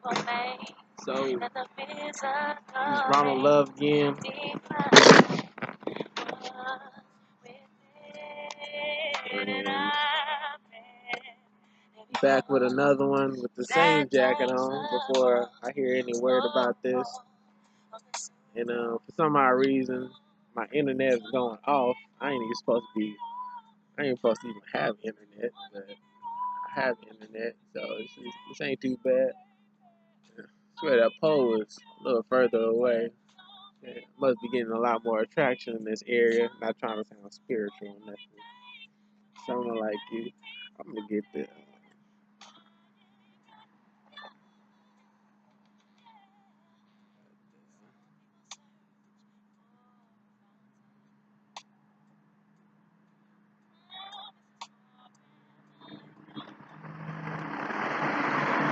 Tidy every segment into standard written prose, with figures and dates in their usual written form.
So, this Ronald Love again. And back with another one with the same jacket on before I hear any word about this. And for some odd reason, my internet is going off. I ain't supposed to even have internet, but I have internet, so this ain't too bad. I swear that pole is a little further away. It must be getting a lot more attraction in this area. Not trying to sound spiritual or nothing. Someone like you, I'm gonna get the.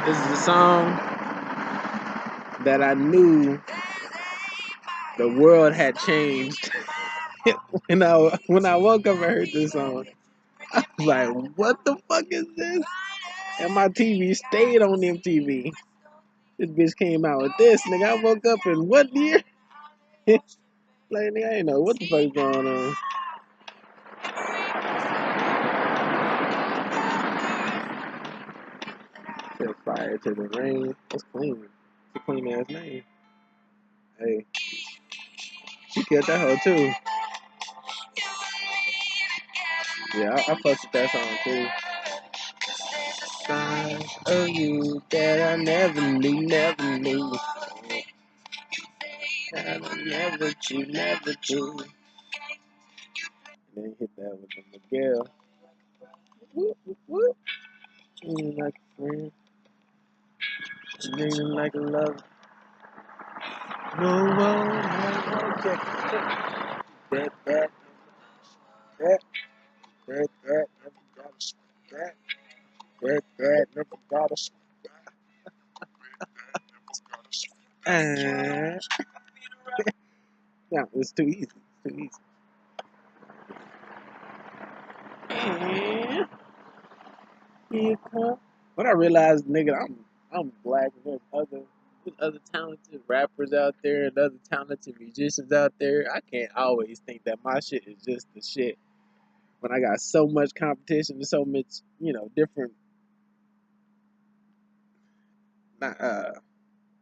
This is a song that I knew the world had changed when I woke up and heard this song. I was like, what the fuck is this? And my TV stayed on MTV. This bitch came out with this, nigga. I woke up in what year? Like, nigga, I didn't know what the fuck is going on. Set fire to the rain. That's clean. It's a clean ass name. Hey, she killed that hoe too. Yeah, I fucked with that song too. Signs of you that I never knew. That I never do. And then hit that with the Miguel. Whoop, whoop, whoop. Treating like a friend. Treating like a lover. No, check. That, never got us. Yeah, it's too easy. And here come. When I realized, nigga, I'm black and there's other talented rappers out there and other talented musicians out there. I can't always think that my shit is just the shit. When I got so much competition and so much, different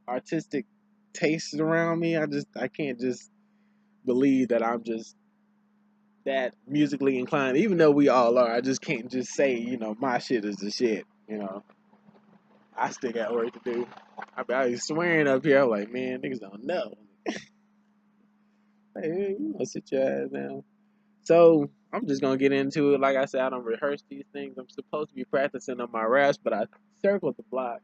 artistic tastes around me, I can't just believe that I'm just that musically inclined. Even though we all are, I just can't just say, my shit is the shit. I still got work to do. I be swearing up here. I'm like, man, niggas don't know. Hey, sit your ass down. So I'm just gonna get into it. Like I said, I don't rehearse these things. I'm supposed to be practicing on my raps, but I circled the block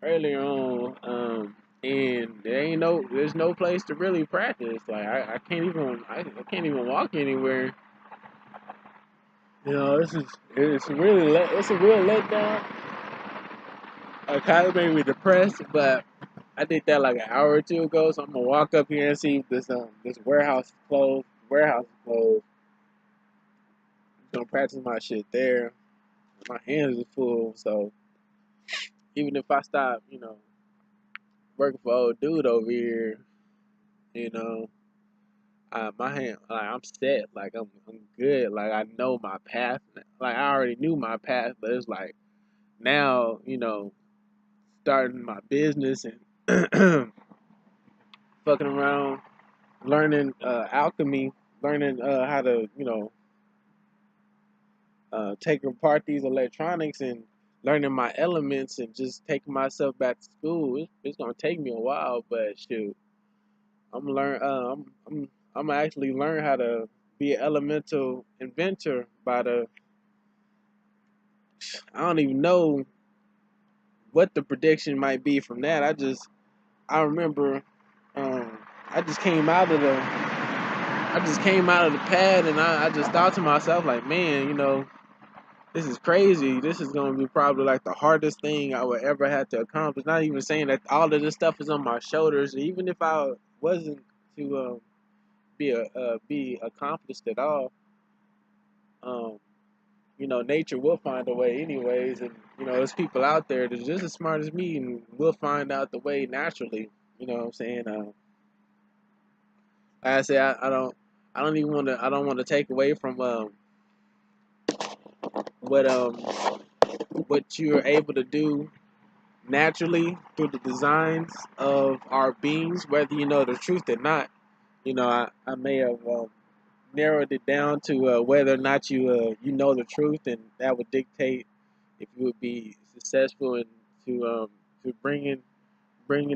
earlier on, and there's no place to really practice. Like I can't even walk anywhere. It's a real letdown. It kind of made me depressed, but I did that like an hour or two ago. So I'm gonna walk up here and see if this warehouse is closed. Warehouse is closed. I'm gonna practice my shit there. My hands are full, so even if I stop, working for old dude over here, my hand, like I'm set, like I'm good, like I know my path. Like I already knew my path, but it's like now, starting my business and fucking around, learning alchemy, learning how to, take apart these electronics and learning my elements and just taking myself back to school. It's gonna take me a while, but shoot, I'm gonna actually learn how to be an elemental inventor I don't even know what the prediction might be from that. I remember, I just came out of the pad and I just thought to myself like, man, this is crazy. This is going to be probably like the hardest thing I would ever have to accomplish. Not even saying that all of this stuff is on my shoulders. Even if I wasn't to be accomplished at all, nature will find a way anyways, and there's people out there that's just as smart as me and will find out the way naturally. You know what I'm saying? Like I say, I don't want to take away from what what you're able to do naturally through the designs of our beings, whether you know the truth or not. I may have narrowed it down to whether or not you know the truth, and that would dictate if you would be successful in to bringing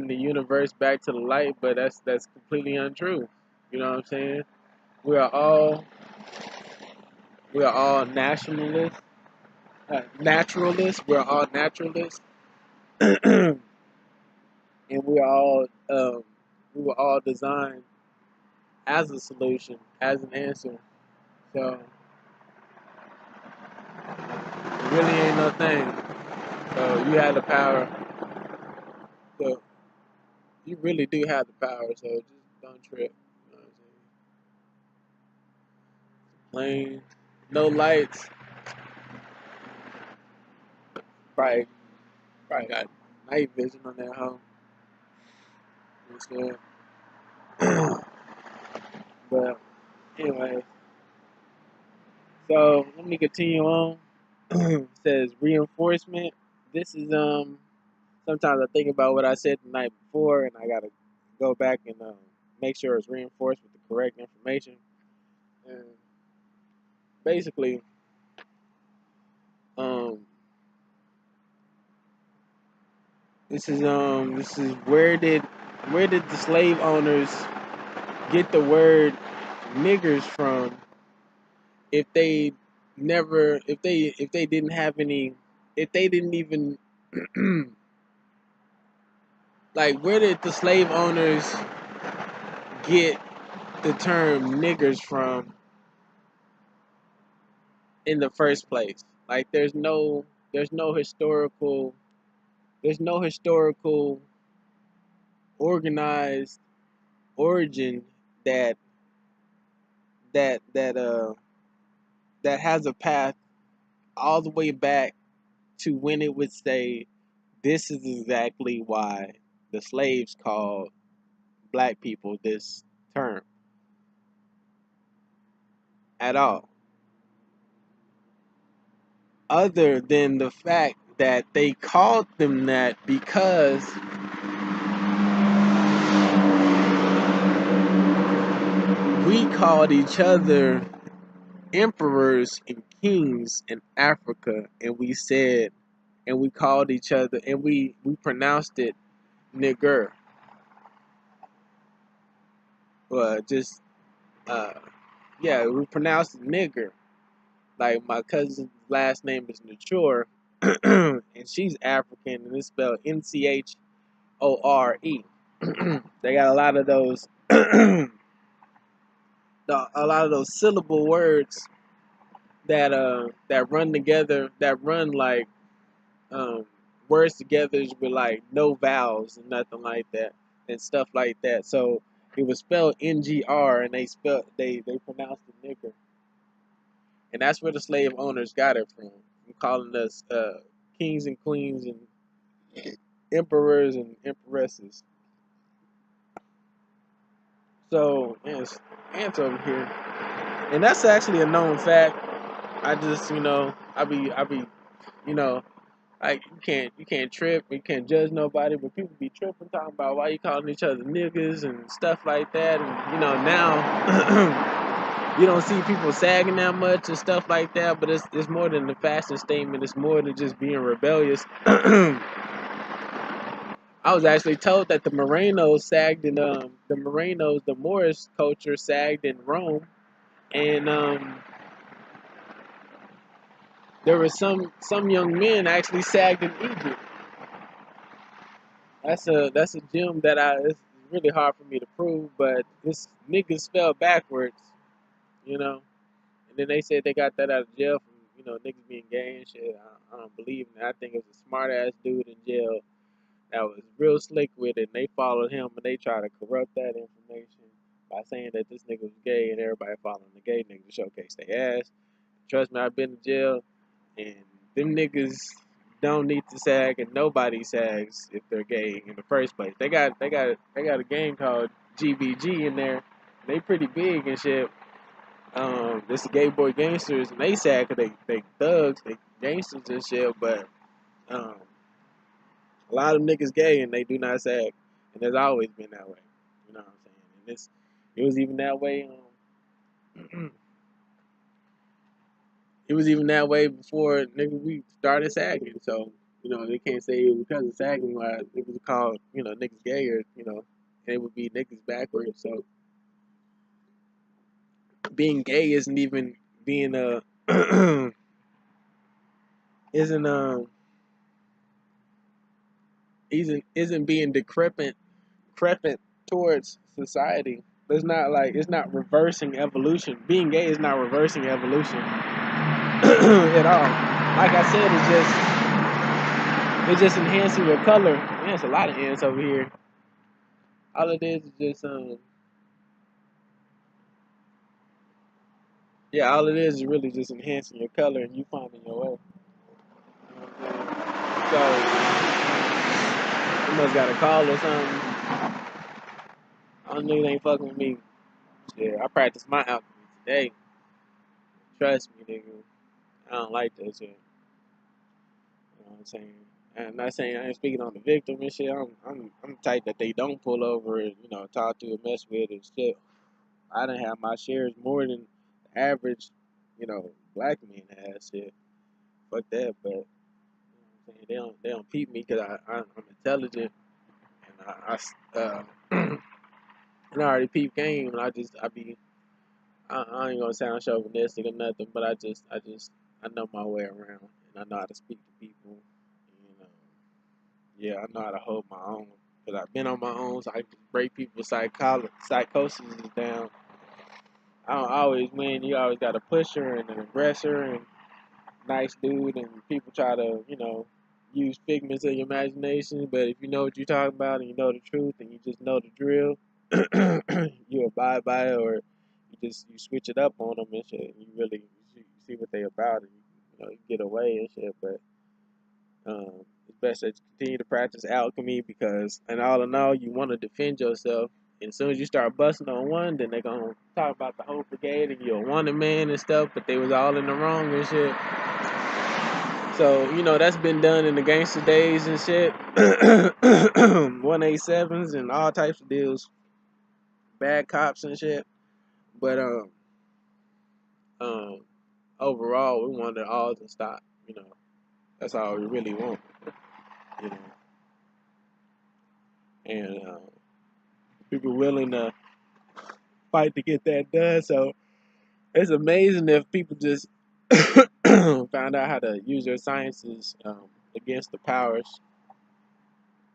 the universe back to the light. But that's completely untrue. You know what I'm saying? We are all we are all nationalists, naturalists. We're all naturalists, and we were all designed as a solution, as an answer. So it really ain't no thing. So you have the power. So you really do have the power. So just don't trip. You know what I'm saying? Plain, no lights. Probably got night vision on that home. You know. But anyway, so let me continue on. It says reinforcement. This is sometimes I think about what I said the night before, and I gotta go back and make sure it's reinforced with the correct information. And basically, um, this is where did the slave owners get the word niggers from if they never if they didn't have any, if they didn't even like, where did the slave owners get the term niggers from in the first place? Like, there's no historical there's no historical organized origin that that that uh that has a path all the way back to when it would say this is exactly why the slaves called black people this term at all, other than the fact that they called them that because we called each other emperors and kings in Africa, and we said, and we called each other, and we pronounced it nigger. Well, just uh, yeah, we pronounced it nigger. Like, my cousin's last name is Nature, and she's African, and it's spelled Nchore. They got a lot of those, a lot of those syllable words that run together, that run like um, words together with like no vowels and nothing like that and stuff like that. So it was spelled NGR, and they pronounced it nigger, and that's where the slave owners got it from calling us kings and queens and emperors and empresses. So yes, ants over here, and that's actually a known fact. I just, I be, you know, like, you can't trip, you can't judge nobody, but people be tripping, talking about why you calling each other niggas and stuff like that, and now you don't see people sagging that much and stuff like that, but it's more than a fashion statement. It's more than just being rebellious. I was actually told that the Morenos sagged in the Moorish culture sagged in Rome, and there were some young men actually sagged in Egypt. That's a gem that it's really hard for me to prove, but this nigga spelled backwards, you know. And then they said they got that out of jail from niggas being gay and shit. I don't believe in it. I think it was a smart ass dude in jail that was real slick with it, and they followed him and they tried to corrupt that information by saying that this nigga was gay, and everybody following the gay nigga to showcase their ass. Trust me, I've been to jail. And them niggas don't need to sag, and nobody sags if they're gay in the first place. They got a game called GBG in there. They pretty big and shit. This the Gay Boy Gangsters, and they sag 'cause they thugs, they gangsters and shit. But um, a lot of niggas gay and they do not sag, and it's always been that way. You know what I'm saying? And it was even that way. It was even that way before nigga we started sagging. So they can't say it was because of sagging why it was called niggas gay or and it would be niggas backwards. So being gay isn't even being isn't isn't being decrepit towards society. It's not reversing evolution. Being gay is not reversing evolution at all. Like I said, it's just enhancing your color. Man, there's a lot of ants over here. All it is just yeah, all it is really just enhancing your color and you finding your way. You know what I'm saying? So you must got a call or something. I don't know, it ain't fucking with me. Yeah, I practiced my alchemy today. Trust me, nigga. I don't like that shit. You know what I'm saying? And I'm not saying I ain't speaking on the victim and shit. I'm the type that they don't pull over and talk to and mess with and shit. I done have my shares more than the average, black man has shit. Fuck that, but they don't peep me because I'm intelligent and and I already peep game and I ain't gonna sound chauvinistic or nothing, but I know my way around and I know how to speak to people. And, yeah, I know how to hold my own because I've been on my own, so I can break people's psychosis down. I don't always win. You always got a pusher and an aggressor and nice dude, and people try to use figments of your imagination. But if you know what you're talking about and you know the truth and you just know the drill, you abide by it, or you switch it up on them and shit. And you see what they about, and you get away and shit. But it's best that you continue to practice alchemy because, and all in all, you want to defend yourself. And as soon as you start busting on one, then they're gonna talk about the whole brigade and you're a wanted man and stuff, but they was all in the wrong and shit. So, that's been done in the gangster days and shit. 187s and all types of deals. Bad cops and shit. But um overall we want it all to stop, That's all we really want. You know. And people willing to fight to get that done. So it's amazing if people just found out how to use their sciences against the powers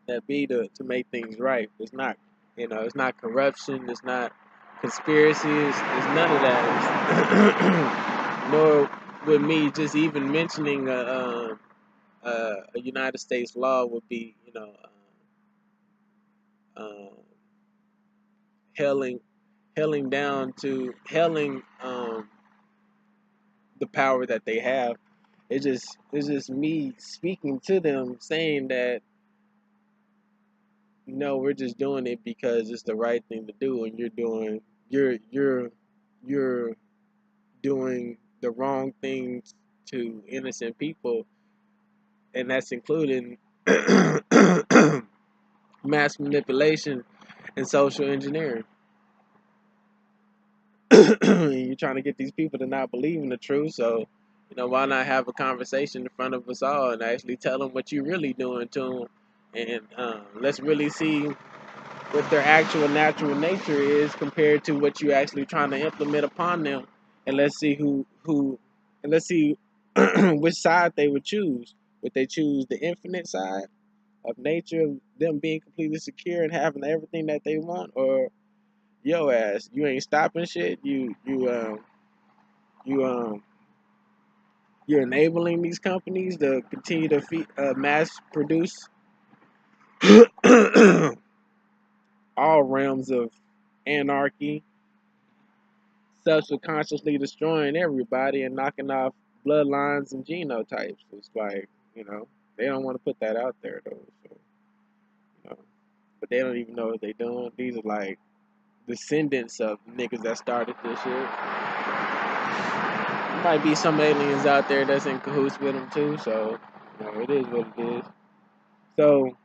that be to make things right. It's not, it's not corruption. It's not conspiracies. It's none of that. Nor with me just even mentioning a United States law would be, hailing hailing the power that they have. It's just me speaking to them, saying that we're just doing it because it's the right thing to do, and you're doing the wrong things to innocent people, and that's including mass manipulation and social engineering. You're trying to get these people to not believe in the truth, so why not have a conversation in front of us all and actually tell them what you're really doing to them, and let's really see what their actual natural nature is compared to what you're actually trying to implement upon them, and let's see and let's see which side they would choose. Would they choose the infinite side of nature, of them being completely secure and having everything that they want, or yo ass, you ain't stopping shit. You you're enabling these companies to continue to mass produce all realms of anarchy, subconsciously destroying everybody and knocking off bloodlines and genotypes. It's like, they don't want to put that out there though. So, you know, but they don't even know what they doing. These are like descendants of niggas that started this shit. Might be some aliens out there that's in cahoots with them too. So, it is what it is. So,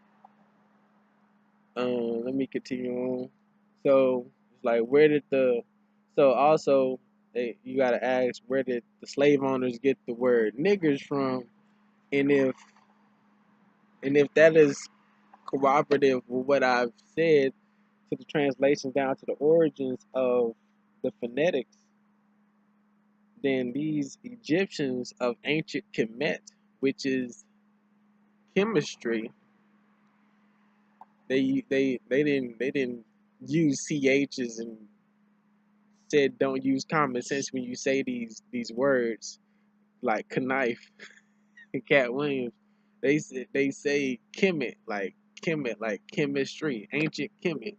let me continue on. So, it's like, so also, you gotta ask, where did the slave owners get the word niggers from? And if that is cooperative with what I've said to the translation down to the origins of the phonetics, then these Egyptians of ancient Kemet, which is chemistry, they didn't use ch's and said don't use common sense when you say these words like knife and Cat Williams. They say Kemet like chemistry, ancient Kemet.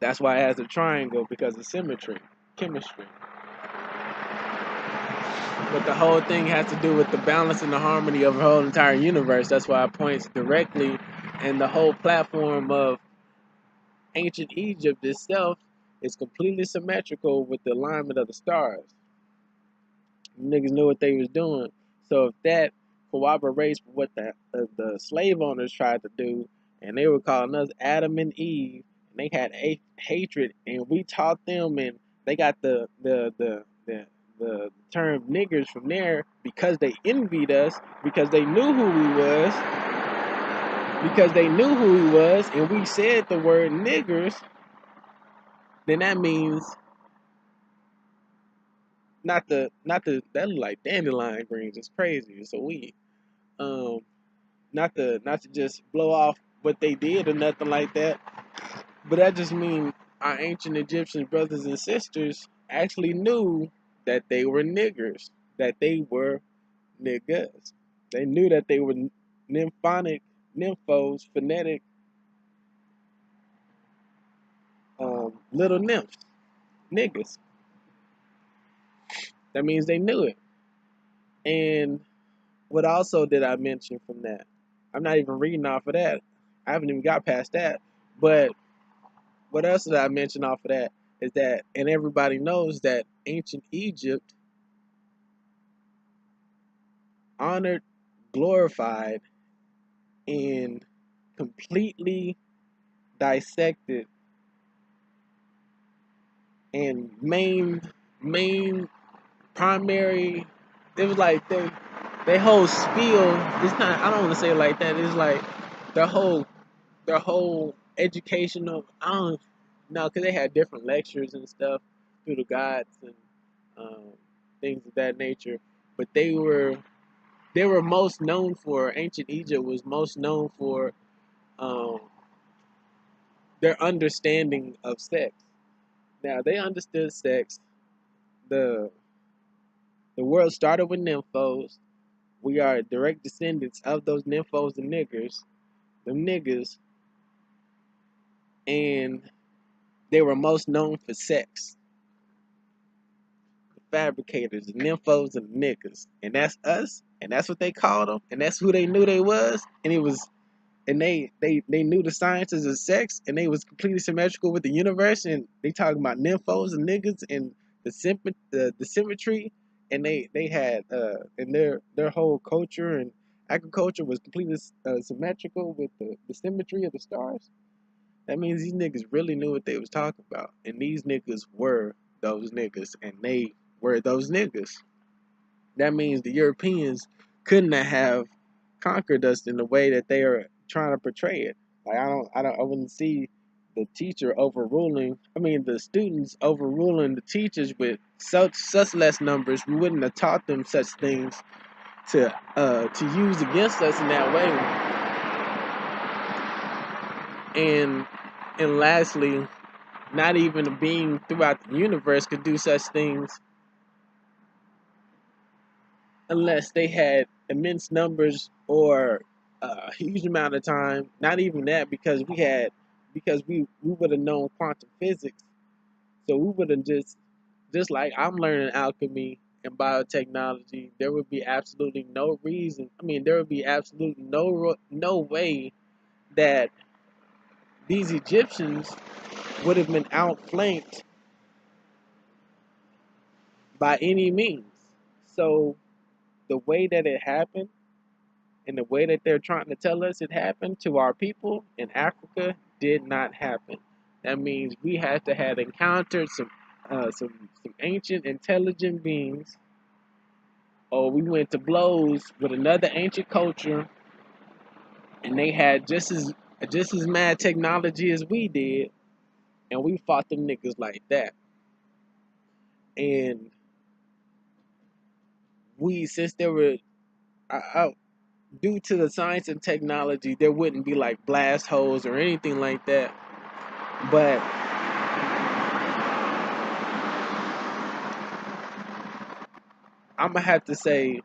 That's why it has a triangle, because of symmetry, chemistry. But the whole thing has to do with the balance and the harmony of the whole entire universe. That's why it points directly, and the whole platform of ancient Egypt itself is completely symmetrical with the alignment of the stars. Niggas knew what they was doing. So if that corroborates what the slave owners tried to do, and they were calling us Adam and Eve, and they had hatred, and we taught them, and they got the term niggers from there because they envied us, because they knew who we was, and we said the word niggers. Then that means not the that look like dandelion greens. It's crazy. It's a weed. Um, not to just blow off what they did or nothing like that, but that just means our ancient Egyptian brothers and sisters actually knew that they were niggers, that they were niggas. They knew that they were nymphos, phonetic, little nymphs, niggas. That means they knew it. And what also did I mention from that? I'm not even reading off of that. I haven't even got past that. But what else did I mention off of that is that, and everybody knows that ancient Egypt honored, glorified, and completely dissected and main primary. It was like they whole spiel. It's not. I don't want to say it like that. It's like their whole educational. I don't know, because they had different lectures and stuff through the gods and um, things of that nature. But they were most known for, ancient Egypt was most known for um, their understanding of sex. Now they understood sex. The the world started with nymphos. We are direct descendants of those nymphos and niggers, them niggas, and they were most known for sex. The fabricators, the nymphos and the niggas, and that's us, and that's what they called them, and that's who they knew they was, and it was, and they knew the sciences of sex, and they was completely symmetrical with the universe, and they talking about nymphos and niggas and the symmetry, and they had and their whole culture and agriculture was completely symmetrical with the symmetry of the stars. That means these niggas really knew what they was talking about, and these niggas were those niggas, and they were those niggas. That means the Europeans couldn't have conquered us in the way that they are trying to portray it. Like I wouldn't see the teacher overruling. I mean, the students overruling the teachers with such less numbers. We wouldn't have taught them such things to use against us in that way. And lastly, not even a being throughout the universe could do such things unless they had immense numbers or a huge amount of time. Not even that, because we would have known quantum physics, so we would have just like I'm learning alchemy and biotechnology, there would be absolutely no reason. I mean, there would be absolutely no way that these Egyptians would have been outflanked by any means. So the way that it happened and the way that they're trying to tell us it happened to our people in Africa did not happen. That means we had to have encountered some ancient intelligent beings, or we went to blows with another ancient culture, and they had just as mad technology as we did, and we fought them niggas like that. And since there were, due to the science and technology, there wouldn't be like blast holes or anything like that. But I'm gonna have to say,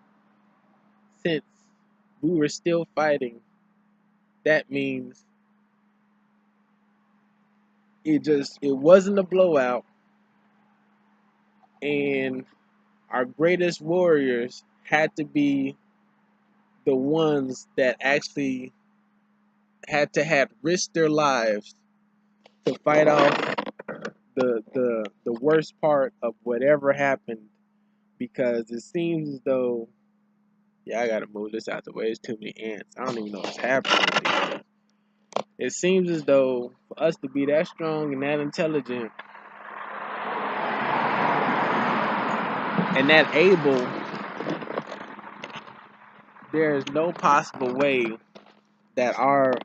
since we were still fighting, that means it wasn't a blowout, and our greatest warriors had to be the ones that actually had to have risked their lives to fight off the worst part of whatever happened, because it seems as though, yeah, I gotta move this out the way. There's too many ants. I don't even know what's happening. It seems as though for us to be that strong and that intelligent and that able, there is no possible way that our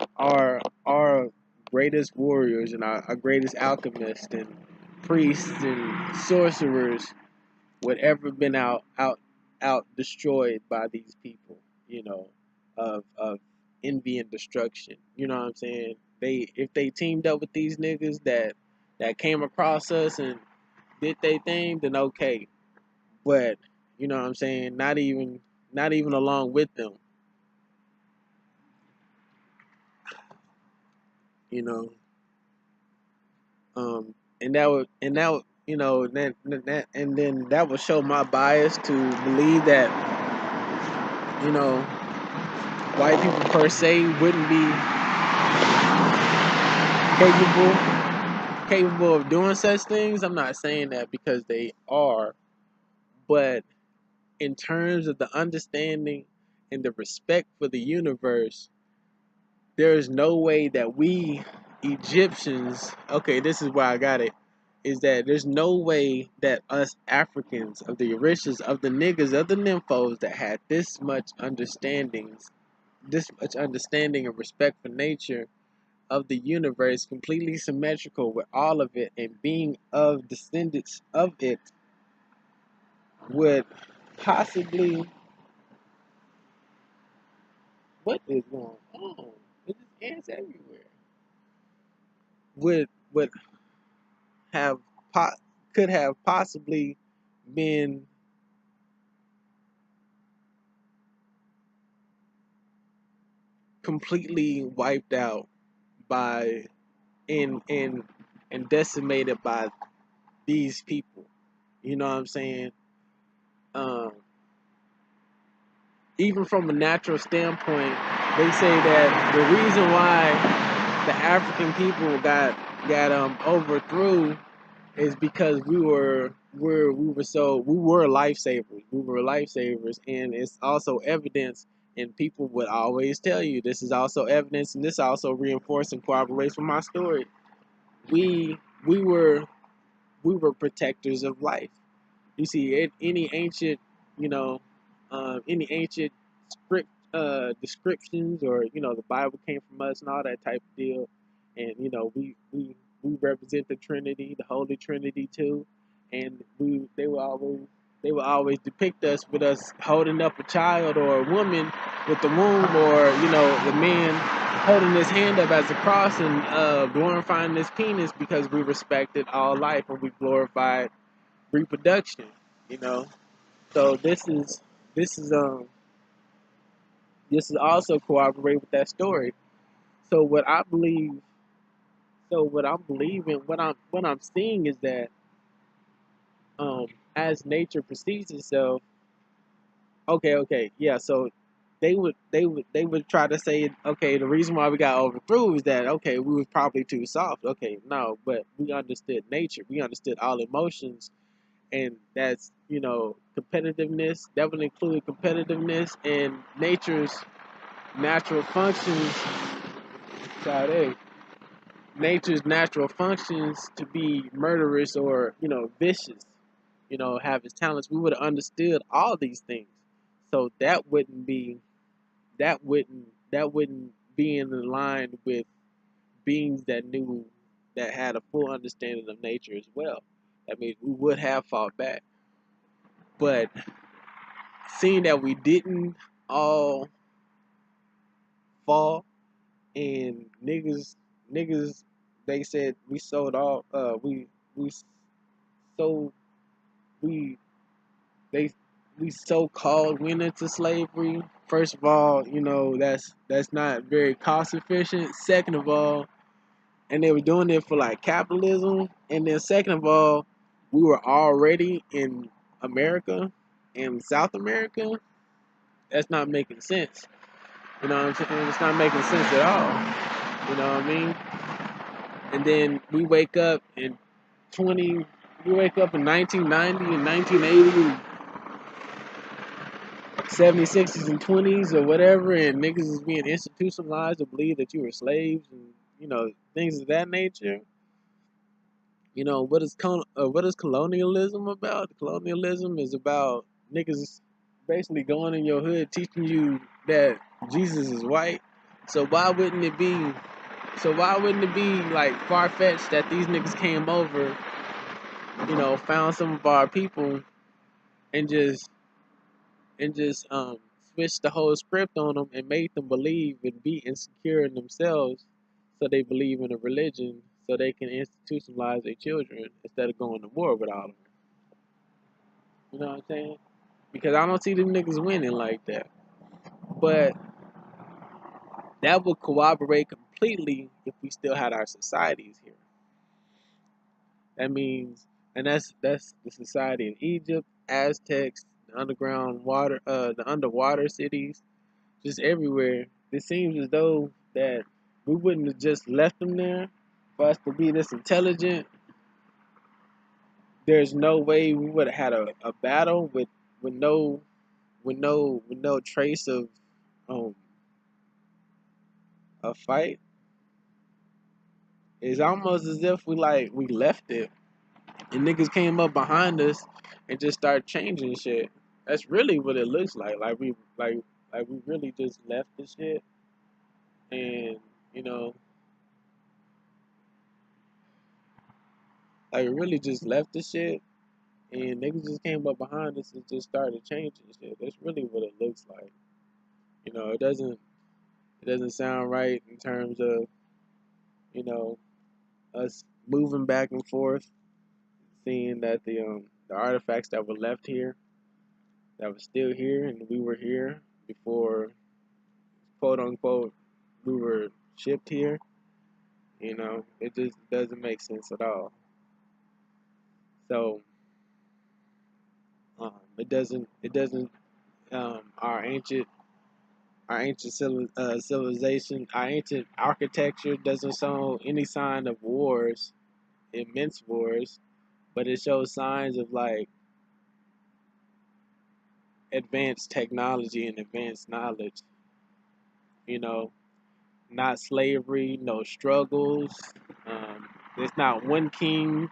greatest warriors and our greatest alchemists and priests and sorcerers would ever been out destroyed by these people, of envy and destruction. You know what I'm saying? If they teamed up with these niggas that came across us and did they thing, then okay. But you know what I'm saying? Not even along with them. You know, and that would then that would show my bias to believe that white people per se wouldn't be capable of doing such things. I'm not saying that because they are, but in terms of the understanding and the respect for the universe, there is no way that we Egyptians, okay, this is where I got it, is that there's no way that us Africans, of the Orishas, of the niggas, of the nymphos that had this much understanding and respect for nature, of the universe, completely symmetrical with all of it, and being of descendants of it, would possibly, what is going on? There's just ants everywhere. Would have could have possibly been completely wiped out by and decimated by these people. You know what I'm saying? Um, Even from a natural standpoint, they say that the reason why the African people got overthrew is because we were lifesavers. We were lifesavers, and it's also evidence. And people would always tell you this is also evidence, and this also reinforces and corroborates from my story. We we were protectors of life. You see, any ancient, you know, any ancient script descriptions, or the Bible came from us and all that type of deal, and we represent the Trinity, the Holy Trinity too, and they will always depict us with us holding up a child or a woman with the womb, or the man holding his hand up as a cross and glorifying his penis, because we respected all life and we glorified reproduction. You know, so this is um this is also corroborate with that story. So what I believe, what I'm believing, what I'm seeing is that as nature precedes itself, okay, yeah. So they would try to say, okay, the reason why we got overthrew is that, okay, we was probably too soft. Okay, no, but we understood nature. We understood all emotions, and that's, competitiveness. That would include competitiveness and natural functions. Sade, nature's natural functions to be murderous or vicious. Have his talents. We would have understood all these things. So that wouldn't be in line with beings that had a full understanding of nature as well. That means we would have fought back. But seeing that we didn't all fall, and niggas they said we sold all we sold we they we so called went into slavery. First of all, that's not very cost efficient. Second of all, and they were doing it for like capitalism. And then second of all, we were already in America, in South America. That's not making sense. You know what I'm saying? It's not making sense at all. You know what I mean? And then we wake up in 1990 and 1980, 76s and 20s or whatever, and niggas is being institutionalized to believe that you were slaves and things of that nature. What is colonialism about? Colonialism is about niggas basically going in your hood teaching you that Jesus is white. So why wouldn't it be? So why wouldn't it be like far fetched that these niggas came over, found some of our people and just switched the whole script on them and made them believe and be insecure in themselves, so they believe in a religion, so they can institutionalize their children instead of going to war with all of them. You know what I'm saying? Because I don't see them niggas winning like that. But that would corroborate completely if we still had our societies here. That means, and that's the society in Egypt, Aztecs, the the underwater cities, just everywhere. It seems as though that we wouldn't have just left them there for us to be this intelligent. There's no way we would have had a battle with no with no trace of um a fight. It's almost as if we left it and niggas came up behind us and just started changing shit. That's really what it looks like. Like we really just left the shit, and you know like we really just left the shit, and niggas just came up behind us and just started changing shit. That's really what it looks like. It doesn't sound right in terms of you know us moving back and forth, seeing that the artifacts that were left here, that were still here, and we were here before, quote unquote, we were shipped here. It just doesn't make sense at all. So it doesn't our ancient civilization, our ancient architecture doesn't show any sign of wars, immense wars, but it shows signs of like advanced technology and advanced knowledge. You know, not slavery, no struggles. There's not one king.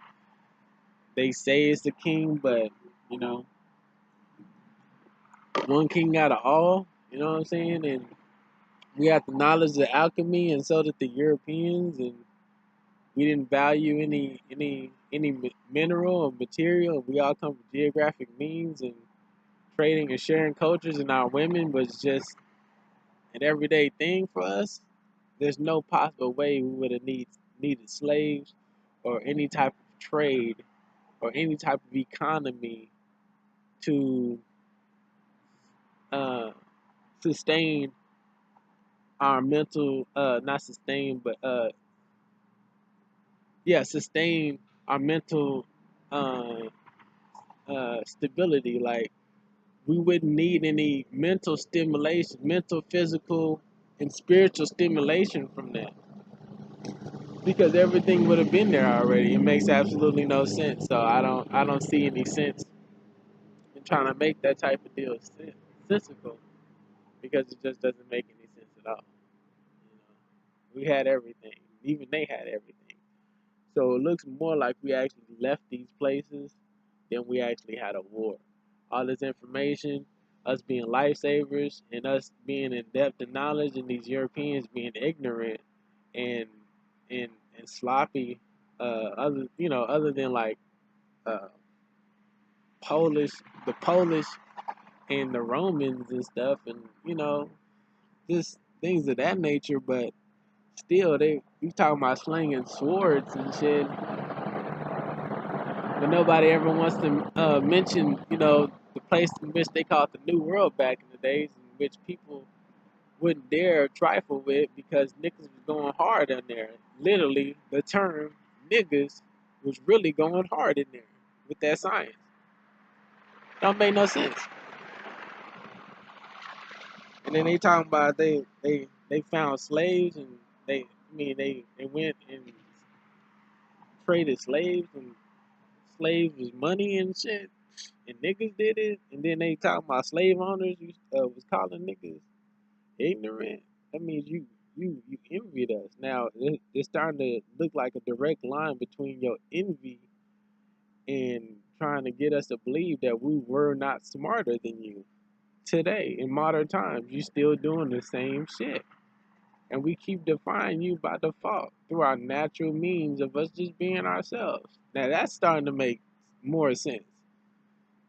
They say it's the king, but you know, one king out of all. You know what I'm saying? And we had the knowledge of alchemy, and so did the Europeans, and we didn't value any mineral or material. We all come from geographic means, and trading and sharing cultures, and our women was just an everyday thing for us. There's no possible way we would have needed slaves or any type of trade or any type of economy to uh, sustain our mental, not sustain, but yeah, sustain our mental uh, stability. Like we wouldn't need any mental stimulation, mental, physical, and spiritual stimulation from that because everything would have been there already. It makes absolutely no sense. So I don't see any sense in trying to make that type of deal sensical because it just doesn't make any sense at all. You know, we had everything, even they had everything. So it looks more like we actually left these places than we actually had a war. All this information, us being lifesavers, and us being in depth of knowledge, and these Europeans being ignorant and and and sloppy. Other than like uh, Polish, the Polish and the Romans and stuff, and just things of that nature. But still, you talking about slinging swords and shit, but nobody ever wants to mention, the place in which they called the New World back in the days, in which people wouldn't dare trifle with because niggas was going hard in there. Literally, the term niggas was really going hard in there with that science. Don't make no sense. And then they talking about they found slaves and they went and traded slaves and slaves was money and shit. And niggas did it, and then they talking about slave owners was calling niggas ignorant. That means you envied us. Now it's starting to look like a direct line between your envy and trying to get us to believe that we were not smarter than you. Today, in modern times, you still doing the same shit. And we keep defying you by default through our natural means of us just being ourselves. Now that's starting to make more sense.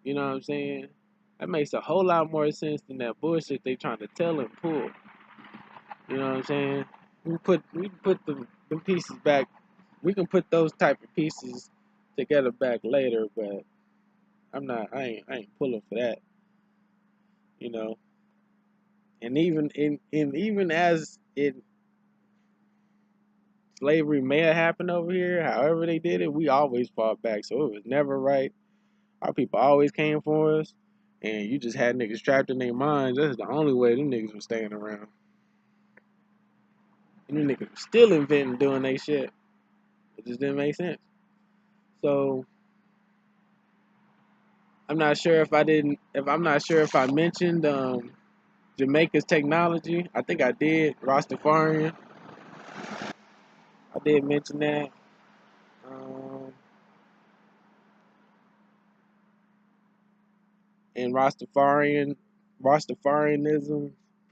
You know what I'm saying? That makes a whole lot more sense than that bullshit they trying to tell and pull. You know what I'm saying? We put the pieces back. We can put those type of pieces together back later, but I ain't pulling for that. You know. And even as slavery may have happened over here, however they did it, we always fought back. So it was never right. Our people always came for us. And you just had niggas trapped in their minds. That's the only way them niggas was staying around. And them niggas was still inventing doing they shit. It just didn't make sense. So I'm not sure if I mentioned Jamaica's technology. I think I did. Rastafarian. I did mention that. Um, and Rastafarianism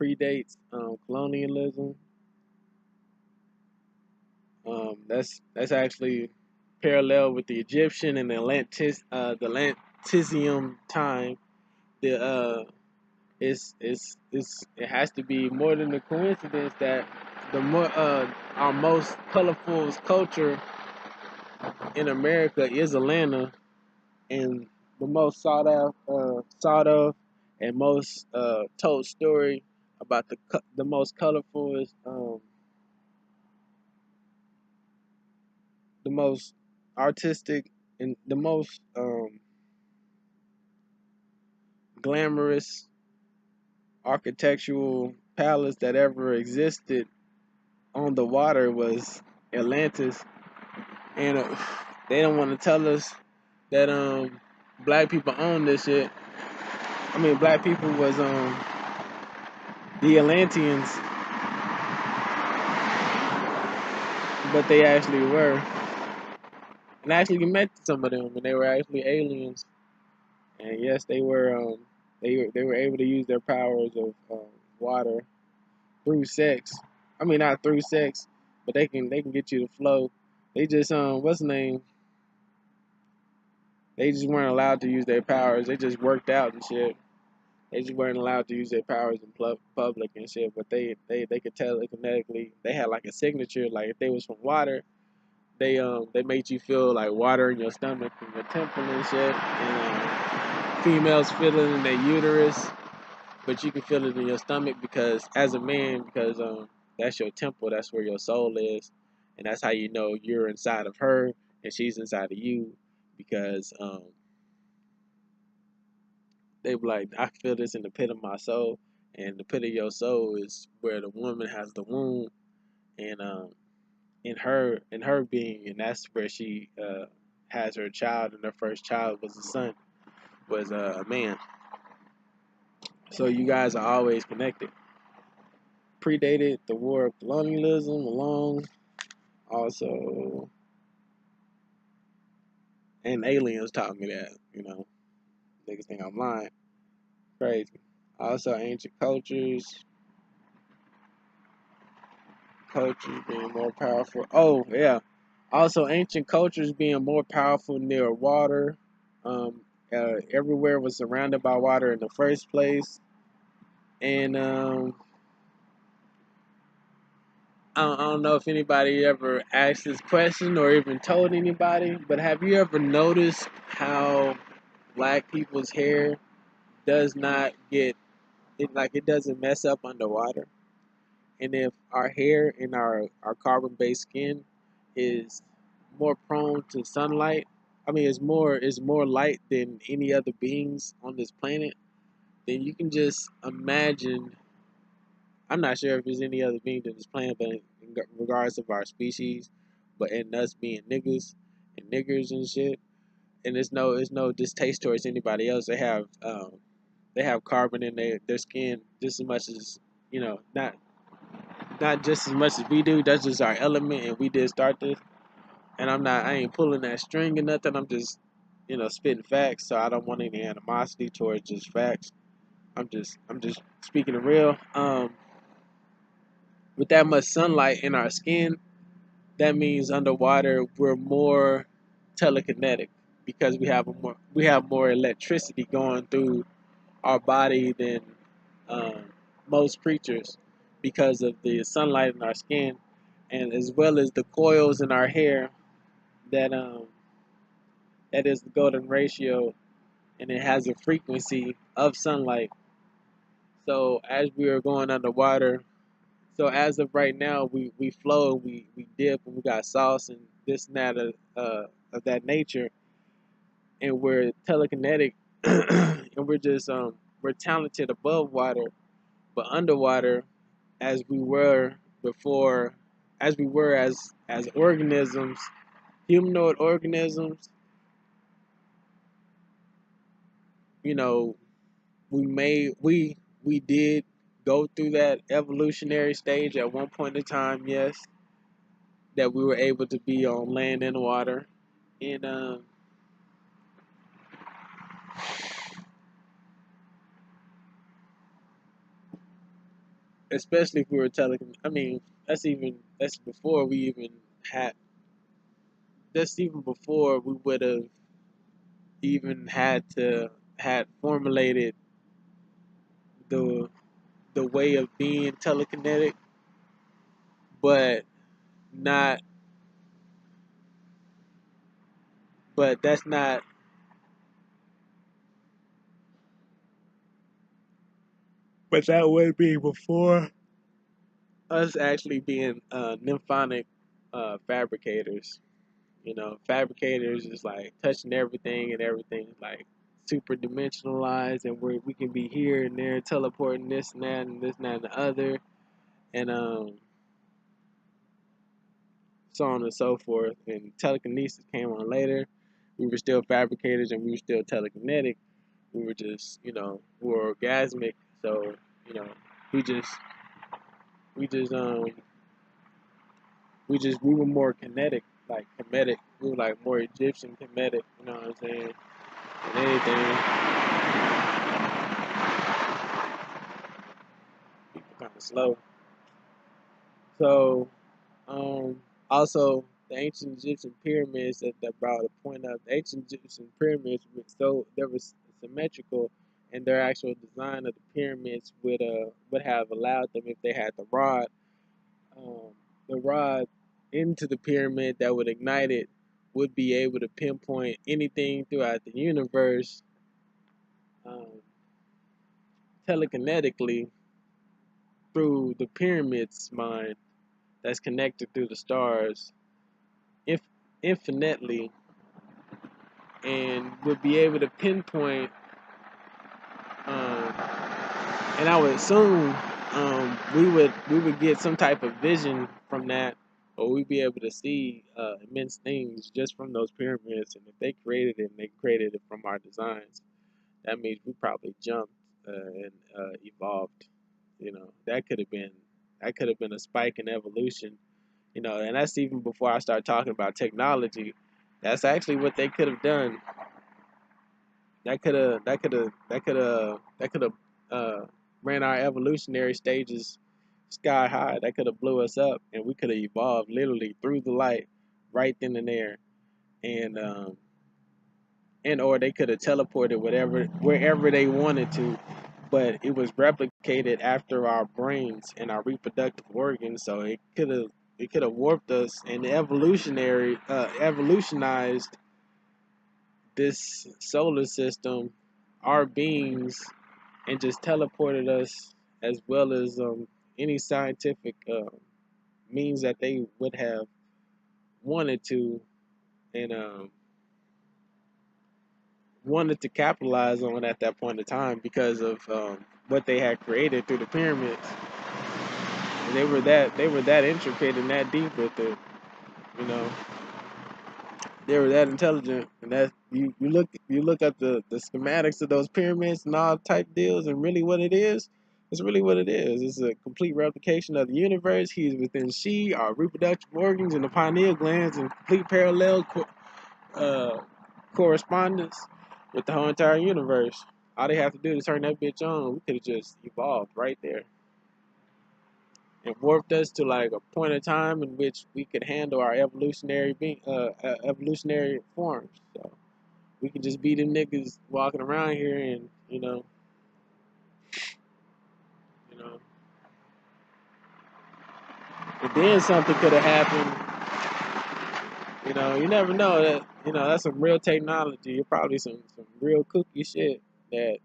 predates colonialism. That's actually parallel with the Egyptian and the Atlantean time. The it has to be more than a coincidence that our most colorful culture in America is Atlanta, and the most sought of, and most told story about the most colorful is the most artistic and the most glamorous architectural palace that ever existed on the water was Atlantis, and they don't want to tell us that black people own this shit. I mean, black people was the Atlanteans, but they actually were. And I actually met some of them, and they were actually aliens. And yes, they were they were able to use their powers of water through sex. I mean, not through sex, but they can get you to flow. They just what's the name? They just weren't allowed to use their powers. They just worked out and shit. They just weren't allowed to use their powers in public and shit. But they could tell it kinetically. They had like a signature. Like if they was from water, they made you feel like water in your stomach and your temple and shit. And females feel it in their uterus, but you can feel it in your stomach because as a man, because that's your temple. That's where your soul is, and that's how you know you're inside of her and she's inside of you because They be like, I feel this in the pit of my soul, and the pit of your soul is where the woman has the womb, and in her being, and that's where she has her child, and her first child was a son, was a man. So you guys are always connected. Predated the war of colonialism along, also, and aliens taught me that, niggas think I'm lying. Crazy. Also, ancient cultures being more powerful. Oh, yeah. Also, ancient cultures being more powerful near water. Everywhere was surrounded by water in the first place. And I don't know if anybody ever asked this question or even told anybody, but have you ever noticed how black people's hair does not get it, like it doesn't mess up underwater? And if our hair and our carbon-based skin is more prone to sunlight, I mean, it's more light than any other beings on this planet, then you can just imagine. I'm not sure if there's any other beings on this planet, but in regards of our species, but in us being niggas and niggers and shit, and it's no distaste towards anybody else. They have carbon in their skin just as much as not just as much as we do. That's just our element, and we did start this. And I ain't pulling that string or nothing. I'm just, spitting facts. So I don't want any animosity towards just facts. I'm just speaking the real. With that much sunlight in our skin, that means underwater we're more telekinetic because we have more electricity going through our body than um, most creatures because of the sunlight in our skin, and as well as the coils in our hair that is the golden ratio, and it has a frequency of sunlight. So as we are going underwater, so as of right now, we flow, we dip, and we got sauce and this and that of that nature, and we're telekinetic, and we're talented above water, but underwater, as we were before, as organisms, humanoid organisms, you know, we did go through that evolutionary stage at one point in time, yes, that we were able to be on land and water, and especially if we were telling. I mean, that's before we even had. That's even before we would have even had formulated the the way of being telekinetic, but not. But that's not. But that would be before us actually being nymphotic fabricators. Fabricators is like touching everything, and everything is like super dimensionalized, and we can be here and there, teleporting this and that and this and that and the other, and so on and so forth. And telekinesis came on later. We were still fabricators, and we were still telekinetic. We were just, we were orgasmic. So, you know, we just, we just, we were more kinetic, like comedic. We were like more Egyptian comedic. You know what I'm saying? And anything, people kind of slow. So, um, also the ancient Egyptian pyramids that brought a point up. The ancient Egyptian pyramids were so they were symmetrical, and their actual design of the pyramids would have allowed them, if they had um, the rod into the pyramid that would ignite it, would be able to pinpoint anything throughout the universe um, telekinetically through the pyramid's mind that's connected through the stars, if infinitely, and would be able to pinpoint and I would assume we would get some type of vision from that, or we'd be able to see immense things just from those pyramids. And if they created it, and they created it from our designs, that means we probably jumped and evolved. That could have been a spike in evolution. And that's even before I start talking about technology. That's actually what they could have done. That could have ran our evolutionary stages sky high. That could have blew us up, and we could have evolved literally through the light, right then and there. And or they could have teleported wherever they wanted to, but it was replicated after our brains and our reproductive organs, so it could have warped us and evolutionized this solar system, our beings, and just teleported us, as well as any scientific means that they would have wanted to, and wanted to capitalize on at that point in time, because of what they had created through the pyramids. And they were that intricate and that deep with it, you know. They were that intelligent, and that you look at the schematics of those pyramids and all type deals, and really what it is. It's really what it is. It's a complete replication of the universe. He's within she, our reproductive organs, and the pineal glands, in complete parallel uh, correspondence with the whole entire universe. All they have to do is turn that bitch on. We could have just evolved right there and warped us to like a point of time in which we could handle our evolutionary forms. So we could just be them niggas walking around here, and you know, and then something could have happened. You never know that. That's some real technology. Probably some real kooky shit that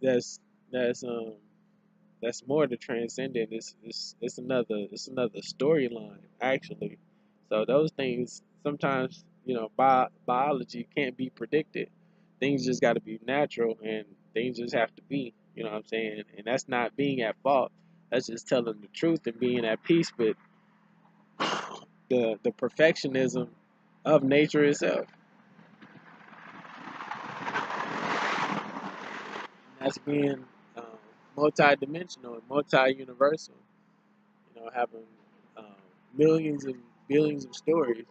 that's that's that's more than transcendent. It's another storyline actually. So those things sometimes, biology can't be predicted. Things just got to be natural, and things just have to be. You know what I'm saying? And that's not being at fault. That's just telling the truth and being at peace with the perfectionism of nature itself. And that's being um, multi-dimensional and multi-universal. Having um, millions and billions of stories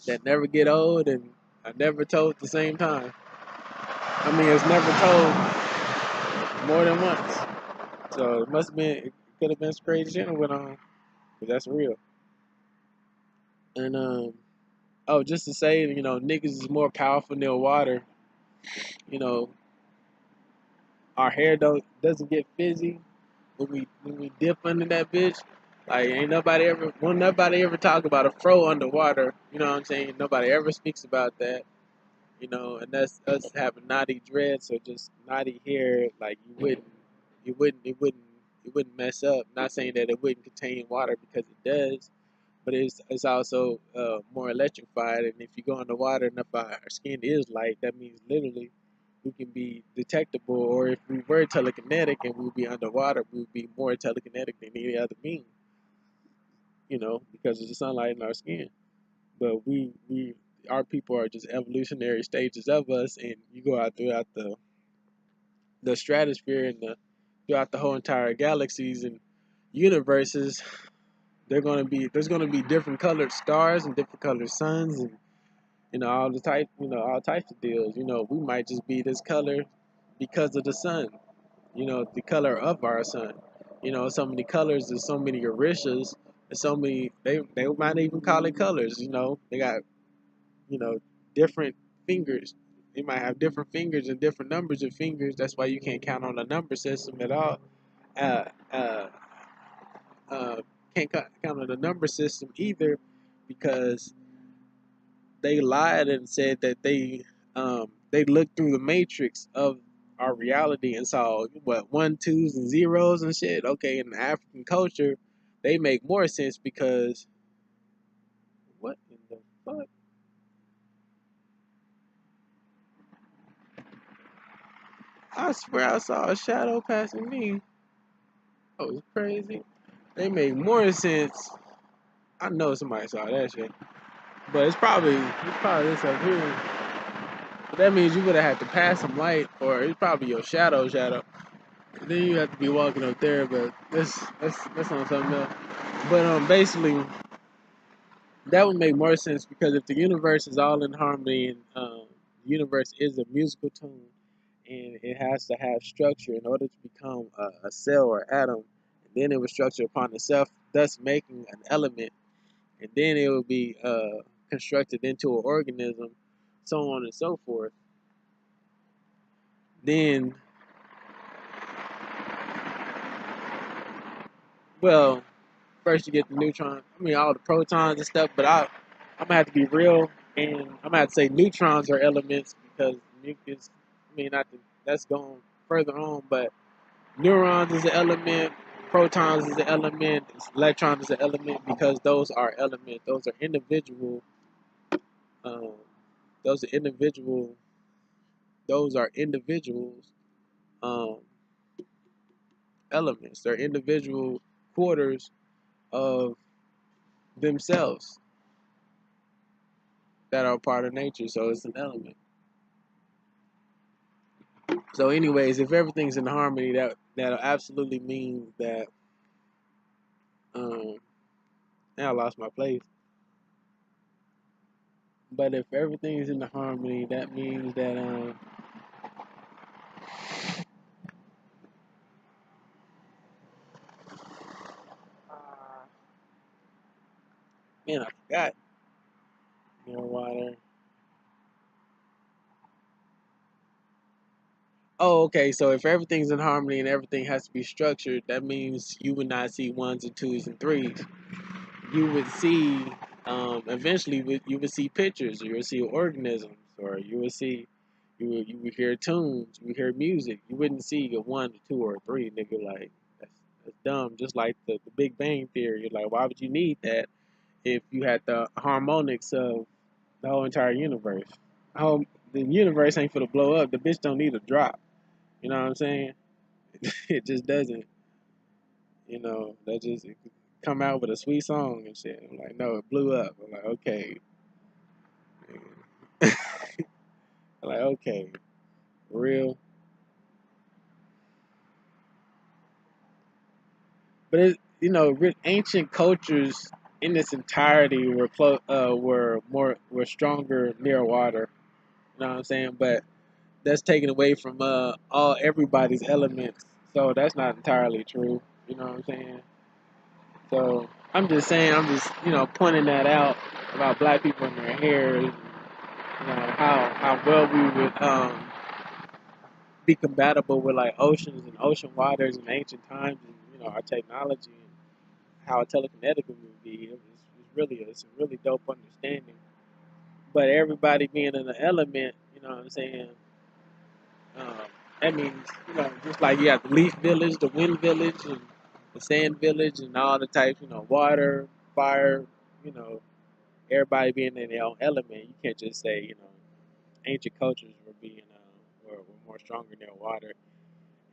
that never get old and are never told at the same time. I mean, it's never told more than once. So it could have been some crazy shit that went on, but that's real. And just to say, niggas is more powerful than water. You know, our hair doesn't get fizzy when we dip under that bitch. Like won't nobody ever talk about a fro underwater. You know what I'm saying? Nobody ever speaks about that. And that's us having knotty dreads or just knotty hair. Like it wouldn't mess up. Not saying that it wouldn't contain water, because it does, but it's also more electrified. And if you go underwater and if our skin is light, that means literally we can be detectable. Or if we were telekinetic and we would be underwater, we would be more telekinetic than any other being. Because of the sunlight in our skin. But our people are just evolutionary stages of us, and you go out throughout the stratosphere and throughout the whole entire galaxies and universes. There's gonna be different colored stars and different colored suns, and all types of deals. We might just be this color because of the sun. The color of our sun. So many colors. There's so many orishas. There's so many. They might even call it colors. They got you know, different fingers. They might have different fingers and different numbers of fingers. That's why you can't count on a number system at all. Uh, uh, uh, can't count on the number system either, because they lied and said that they looked through the matrix of our reality and saw what one, twos, and zeros and shit. Okay, in the African culture, they make more sense because what in the fuck? I swear I saw a shadow passing me. Oh, it's crazy. They make more sense. I know somebody saw that shit. But it's probably this up here. But that means you would have had to pass some light, or it's probably your shadow. Then you have to be walking up there, but that's on something else. But basically, that would make more sense because if the universe is all in harmony and the universe is a musical tune and it has to have structure in order to become a cell or atom, and then it would structure upon itself, thus making an element, and then it would be constructed into an organism, so on and so forth. Then, well, first you get the neutrons, I mean all the protons and stuff, but I'm gonna have to be real and I'm gonna have to say neutrons are elements because nucleus, I mean not the, that's going further on, but neurons is an element, protons is an element, electrons is an element because those are elements, those are individual, um, those are individual, those are individuals, um, elements, they're individual quarters of themselves that are part of nature, so it's an element. So, anyways, if everything's in harmony, that'll absolutely mean that. Um, now I lost my place. But if everything's in the harmony, that means that man, I forgot. Water. Oh, okay. So if everything's in harmony and everything has to be structured, that means you would not see ones and twos and threes. You would see, eventually, you would see pictures, you would see organisms, or you would see, you would hear tunes, you would hear music. You wouldn't see a one, a two, or a three, nigga. Like that's dumb. Just like the Big Bang Theory. Like, why would you need that if you had the harmonics of the whole entire universe? Whole, the universe ain't for to blow up. The bitch don't need a drop. You know what I'm saying? It just doesn't. That just it come out with a sweet song and shit. I'm like, no, it blew up. I'm like, okay. I'm like, okay, for real. But ancient cultures in its entirety were stronger near water. You know what I'm saying? But that's taken away from all everybody's elements. So that's not entirely true. You know what I'm saying? So I'm just saying, I'm just pointing that out about black people and their hair. How well we would be compatible with like oceans and ocean waters in ancient times, and our technology and how telekinetic it would be. It's a really dope understanding. But everybody being in the element, you know what I'm saying? Um, that means just like you have the leaf village, the wind village, and the sand village, and all the types. Water, fire. You know, everybody being in their own element. You can't just say ancient cultures were more stronger than water,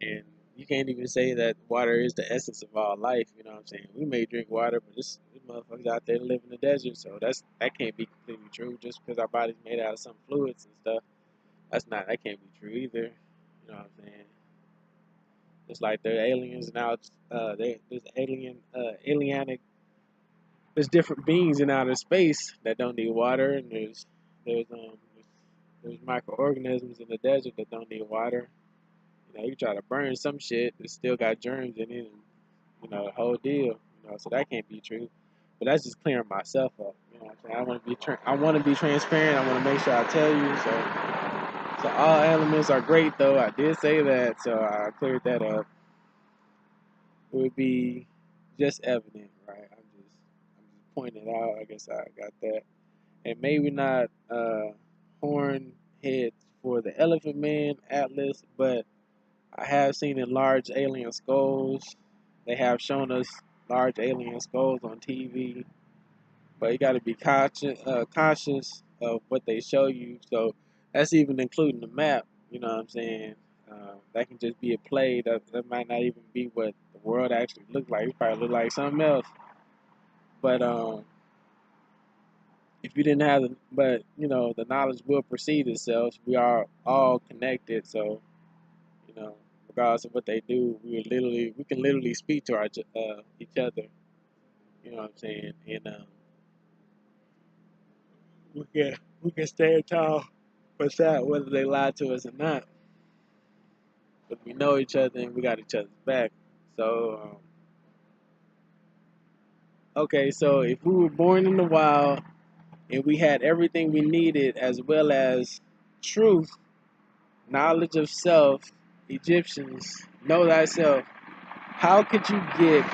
and you can't even say that water is the essence of all life. You know what I'm saying? We may drink water, but this motherfuckers out there live in the desert, so that can't be completely true. Just because our body's made out of some fluids and stuff, that can't be true either. You know what I'm saying? Just like there are aliens now, there's there's different beings in outer space that don't need water, and there's microorganisms in the desert that don't need water. You try to burn some shit that still got germs in it, and the whole deal. So that can't be true. But that's just clearing myself up. You know what I'm saying? I want to be transparent. I want to make sure I tell you. So all elements are great, though. I did say that, so I cleared that up. It would be just evident, right? I'm just pointing it out. I guess I got that. And maybe not horn heads for the Elephant Man Atlas, but I have seen large alien skulls. They have shown us large alien skulls on TV, but you got to be cautious of what they show you. So that's even including the map. You know what I'm saying? That can just be a play. That might not even be what the world actually look like. It probably look like something else. But if you didn't have but the knowledge will precede itself. We are all connected, so regardless of what they do, we can literally speak to each other. You know what I'm saying? And we can stand tall beside whether they lie to us or not. But we know each other and we got each other's back. So okay, so if we were born in the wild and we had everything we needed as well as truth, knowledge of self, Egyptians, know thyself, how could you get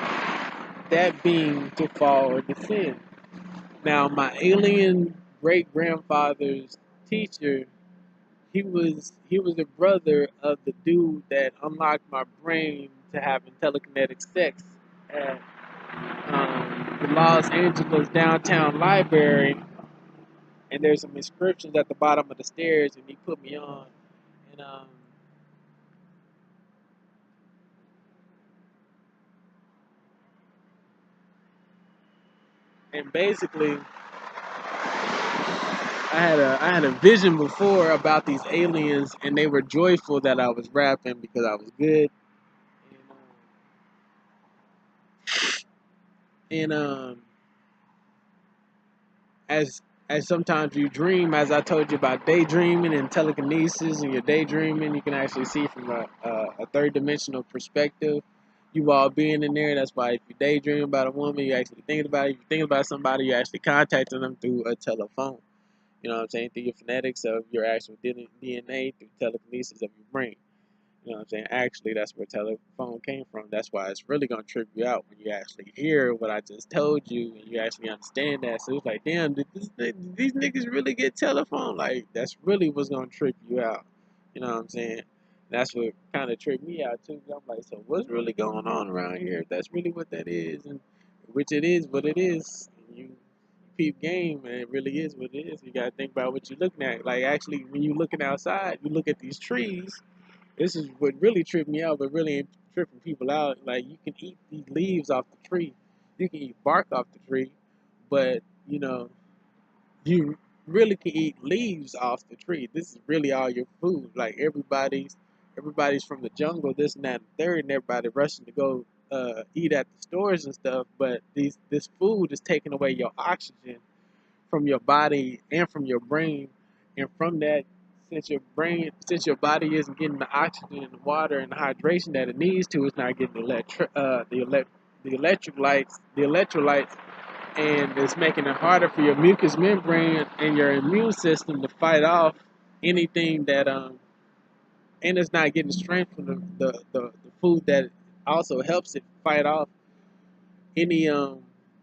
that being to fall or descend? Now, my alien great grandfather's teacher, he was the brother of the dude that unlocked my brain to having telekinetic sex at the Los Angeles downtown library. And there's some inscriptions at the bottom of the stairs, and he put me on. And basically, I had a vision before about these aliens, and they were joyful that I was rapping because I was good. And as sometimes you dream, as I told you about daydreaming and telekinesis, and you're daydreaming, you can actually see from a third dimensional perspective. You all being in there. That's why if you daydream about a woman, you actually thinking about it. If you think about somebody, you actually contacting them through a telephone. You know what I'm saying? Through your phonetics of your actual DNA, through telekinesis of your brain. You know what I'm saying? Actually, that's where telephone came from. That's why it's really gonna trip you out when you actually hear what I just told you and you actually understand that. So it's like, damn, did these niggas really get telephone? Like, that's really what's gonna trip you out. You know what I'm saying? That's what kind of tripped me out too. I'm like, so what's really going on around here? If that's really what that is, and which it is what it is. You peep game, and it really is what it is. You gotta think about what you're looking at. Like, actually, when you're looking outside, you look at these trees. This is what really tripped me out, but really ain't tripping people out. Like, you can eat these leaves off the tree, you can eat bark off the tree, but you really can eat leaves off the tree. This is really all your food. Like, everybody's from the jungle, this and that, and third, and everybody rushing to go eat at the stores and stuff. But this food is taking away your oxygen from your body and from your brain, and from that, since your body isn't getting the oxygen and the water and the hydration that it needs to, it's not getting the electrolytes, and it's making it harder for your mucous membrane and your immune system to fight off anything that and it's not getting strength from the food that also helps it fight off any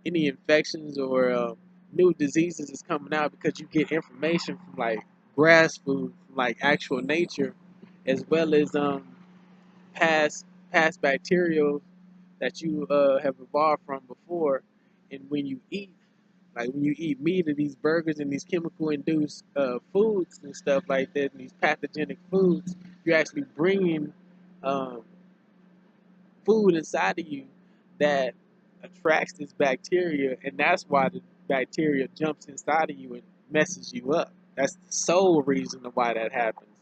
any infections or new diseases is coming out, because you get information from like grass food, from like actual nature, as well as past bacterial that you have evolved from before. And when you eat meat and these burgers and these chemical induced foods and stuff like that, and these pathogenic foods, you're actually bringing um, food inside of you that attracts this bacteria, and that's why the bacteria jumps inside of you and messes you up. That's the sole reason why that happens,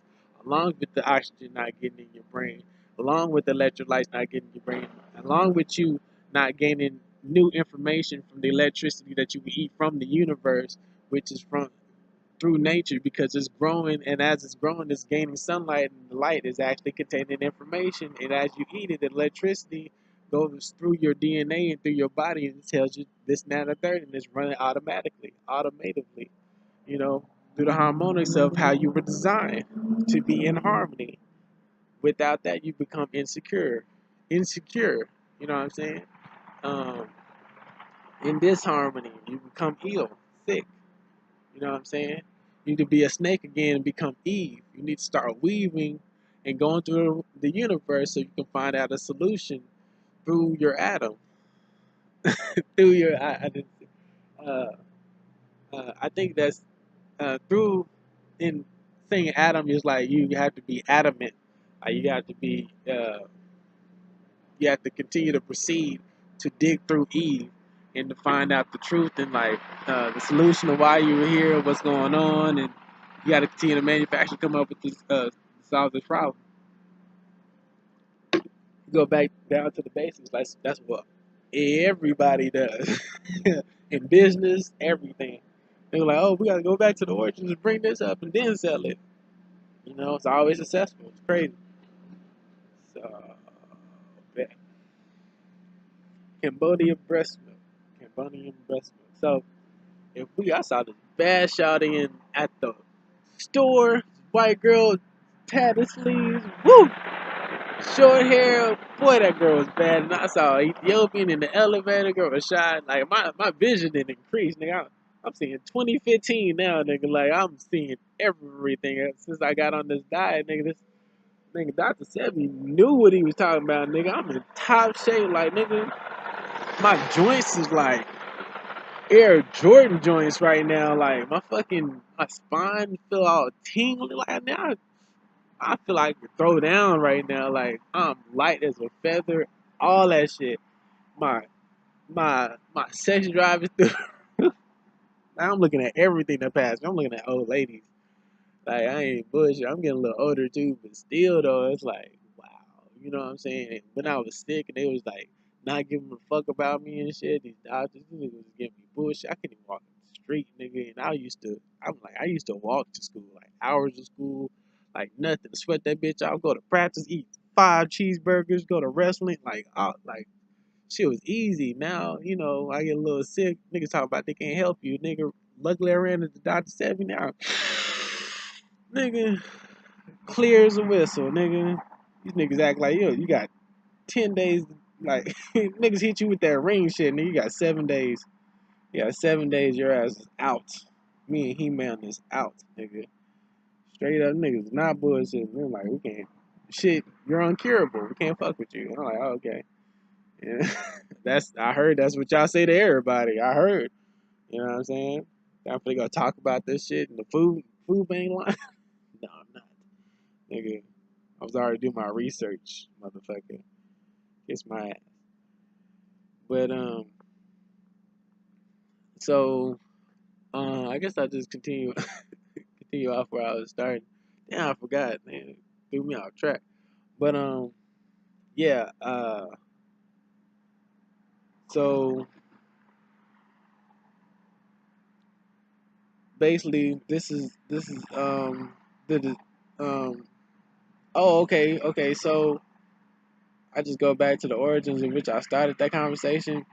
along with the oxygen not getting in your brain, along with the electrolytes not getting in your brain, along with you not gaining new information from the electricity that you can eat from the universe, which is from through nature, because it's growing, and as it's growing, it's gaining sunlight, and the light is actually containing information, and as you eat it, the electricity goes through your DNA and through your body, and it tells you this, and that, and the third, and it's running automatively, through the harmonics of how you were designed to be in harmony. Without that, you become insecure. You know what I'm saying? Um, in disharmony, you become ill, sick. You know what I'm saying? You need to be a snake again and become Eve. You need to start weaving and going through the universe so you can find out a solution through your atom. through your, uh, I think that's through, in saying atom is like you have to be adamant Like you have to continue to proceed to dig through Eve and to find out the truth and like the solution of why you were here, what's going on, and you got to continue to manufacture, come up with this, solve this problem. Go back down to the basics. That's what everybody does in business, everything. They're like, oh, we got to go back to the origins and bring this up and then sell it. You know, it's always successful. It's crazy. So, yeah. Cambodian breast milk. Cambodian breast milk. So, if I saw this bad shouting in at the store, white girl, tatted sleeves, woo, short hair, boy, that girl was bad. And I saw Ethiopian in the elevator, girl was shy. Like my vision didn't increase, nigga. I'm seeing 2015 now, nigga. Like I'm seeing everything since I got on this diet, nigga. This nigga Dr. Sebi knew what he was talking about, nigga. I'm in top shape, like nigga. My joints is like Air Jordan joints right now. Like my spine feel all tingly. Like now I feel like I could throw down right now. Like I'm light as a feather. All that shit. My my sex drive is through. I'm looking at everything that passed. I'm looking at old ladies. Like I ain't bullshit. I'm getting a little older too, but still though, it's like wow. You know what I'm saying? And when I was sick and they was like not giving a fuck about me and shit, these doctors, these niggas was giving me bullshit. I couldn't even walk in the street, nigga. And I used to walk to school, like hours of school, like nothing. Sweat that bitch out, go to practice, eat 5 cheeseburgers, go to wrestling, like shit was easy. Now, you know, I get a little sick. Niggas talk about they can't help you, nigga. Luckily I ran into the doctor 7 now. Nigga, clear as a whistle, nigga. These niggas act like, yo, you got 10 days, like, niggas hit you with that ring shit, nigga, you got 7 days. You got 7 days, your ass is out. Me and He-Man is out, nigga. Straight up, niggas not bullshit. They're like, we can't, shit, you're uncurable. We can't fuck with you. I'm like, oh, okay. Yeah. I heard that's what y'all say to everybody. I heard. You know what I'm saying? I'm finna go talk about this shit in the food bank line. No, I'm not. Nigga, I was already doing my research, motherfucker. Kiss my ass. But so I guess I'll just continue off where I was starting. Damn, I forgot, man. Threw me off track. But yeah, so basically this is the oh okay, so I just go back to the origins in which I started that conversation.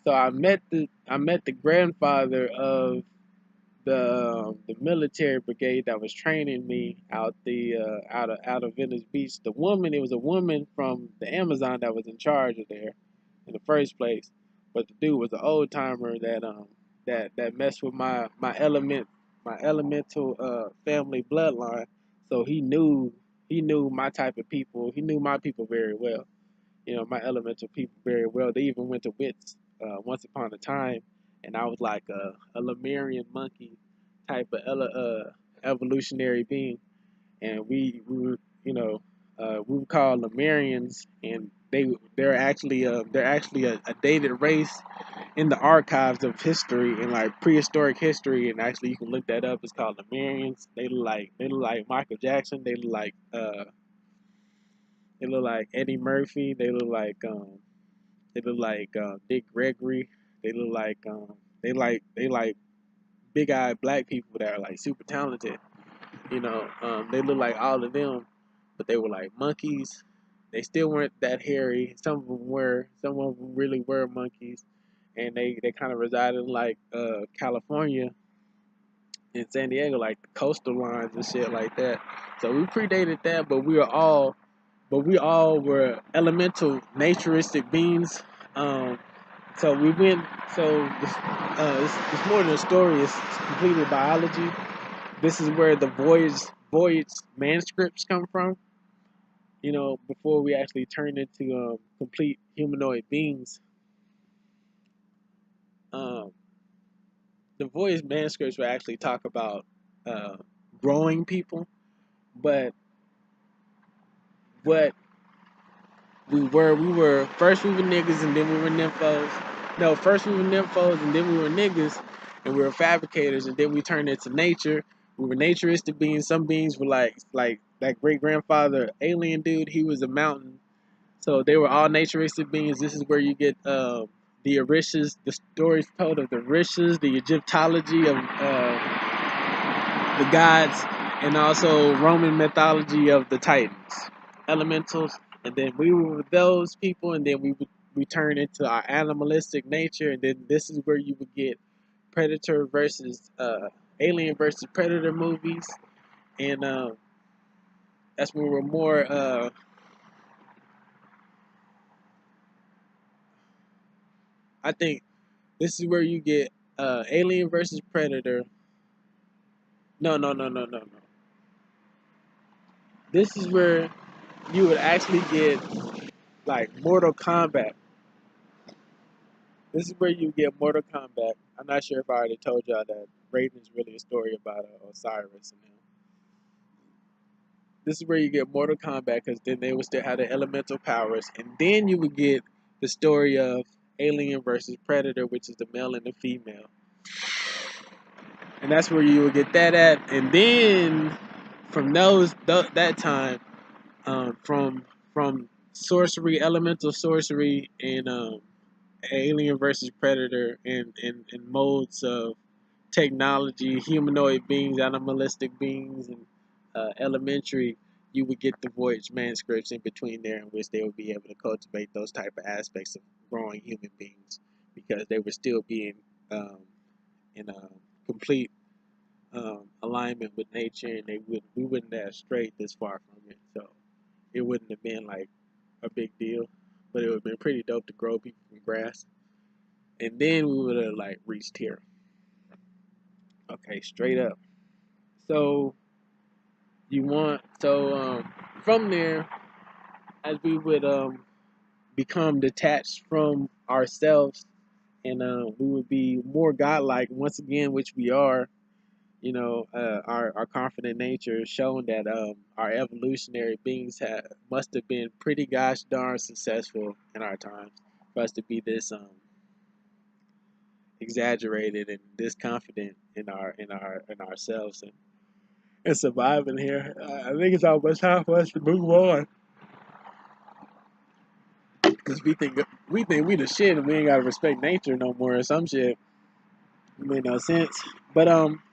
So I met the grandfather of the military brigade that was training me out of Venice Beach. The woman, it was a woman from the Amazon that was in charge of there in the first place, but the dude was an old timer that messed with my elemental family bloodline. So he knew my type of people. He knew my people very well. You know, my elemental people very well. They even went to WITS once upon a time, and I was like a Lemurian monkey type of evolutionary being, and we were, you know, we were called Lemurians, and they're actually a dated race in the archives of history and like prehistoric history, and actually you can look that up. It's called Lemurians. They look like Michael Jackson. They look like Eddie Murphy. They look like Dick Gregory. They look like big eyed black people that are like super talented. You know, they look like all of them, but they were like monkeys. They still weren't that hairy. Some of them were. Some of them really were monkeys, and they kind of resided in like California and San Diego, like the coastal lines and shit like that. So we predated that, but we all were elemental naturistic beings. Um, so we went. So it's more than a story. It's completely biology. This is where the voyage manuscripts come from. You know, before we actually turned into complete humanoid beings. Um, the voyage manuscripts will actually talk about uh, growing people, but what we were. First we were niggas and then we were nymphos. No, first we were nymphos and then we were niggas, and we were fabricators, and then we turned into nature. We were naturistic beings. Some beings were like that great grandfather alien dude. He was a mountain. So they were all naturistic beings. This is where you get the Orishas, the stories told of the Orishas, the Egyptology of the gods, and also Roman mythology of the Titans, elementals. And then we were with those people, and then we turn into our animalistic nature, and then this is where you would get Predator versus Alien versus Predator movies, and that's where we're more. I think this is where you get Alien versus Predator. No. This is where you would actually get like Mortal Kombat. This is where you get Mortal Kombat. I'm not sure if I already told y'all that Raiden's really a story about Osiris and them. This is where you get Mortal Kombat because then they would still have the elemental powers, and then you would get the story of Alien versus Predator, which is the male and the female, and that's where you would get that at. And then from that time, from sorcery, elemental sorcery, and Alien versus Predator, and modes of technology, humanoid beings, animalistic beings, and elementary, you would get the voyage manuscripts in between there, in which they would be able to cultivate those type of aspects of growing human beings, because they would still be in a complete alignment with nature, and we wouldn't have strayed this far from it, so it wouldn't have been like a big deal, but it would have been pretty dope to grow people from grass, and then we would have like reached here. Okay, straight up. So from there, as we would become detached from ourselves, and we would be more godlike once again, which we are. Our confident nature showing that our evolutionary beings must have been pretty gosh darn successful in our times for us to be this exaggerated and this confident in ourselves and surviving here. I think it's almost time for us to move on, because we the shit and we ain't gotta respect nature no more or some shit. It made no sense. But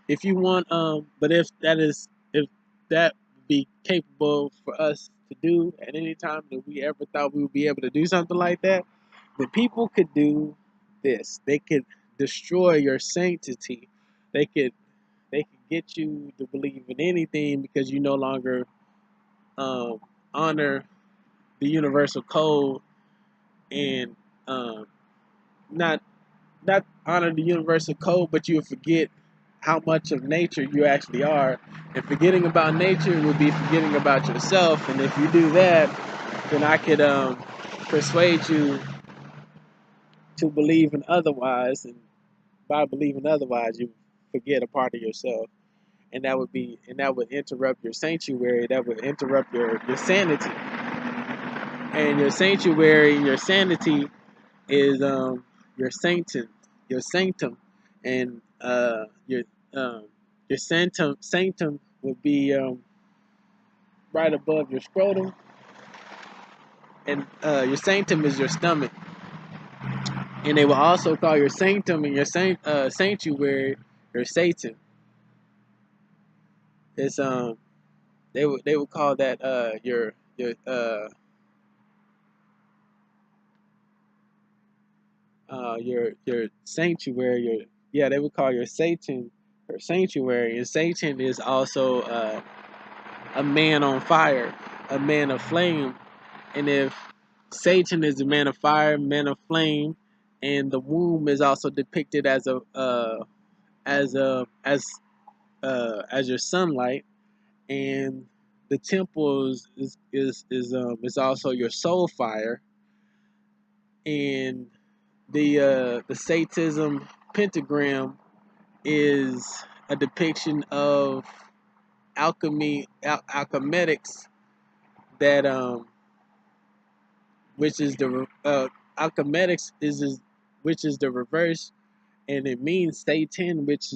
if you want but if that would be capable for us to do at any time that we ever thought we would be able to do something like that, then people could do this. They could destroy your sanctity. They could get you to believe in anything because you no longer honor the universal code, and not honor the universal code, but you'll forget how much of nature you actually are. And forgetting about nature would be forgetting about yourself. And if you do that, then I could persuade you to believe in otherwise. And by believing otherwise, you forget a part of yourself. And that would interrupt your sanctuary. That would interrupt your sanity. And your sanctuary and your sanity is your sanctum, and your sanctum would be right above your scrotum, and your sanctum is your stomach, and they will also call your sanctum and your sanctuary your Satan. It's they would call that your sanctuary, they would call your Satan or sanctuary, and Satan is also a man on fire, a man of flame. And if Satan is a man of fire, man of flame, and the womb is also depicted as as your sunlight, and the temple is also your soul fire, and the Satanism pentagram is a depiction of alchemetics that which is the Alchemetics which is the reverse, and it means Satan, which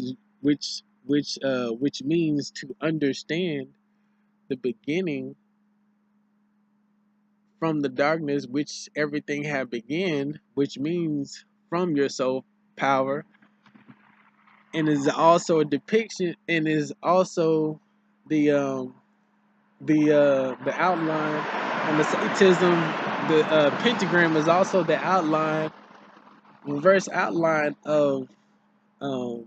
means to understand the beginning from the darkness, which everything had begun, which means from your soul power, and is also a depiction, and is also the the outline on the Satanism. The pentagram is also the outline, reverse outline of um,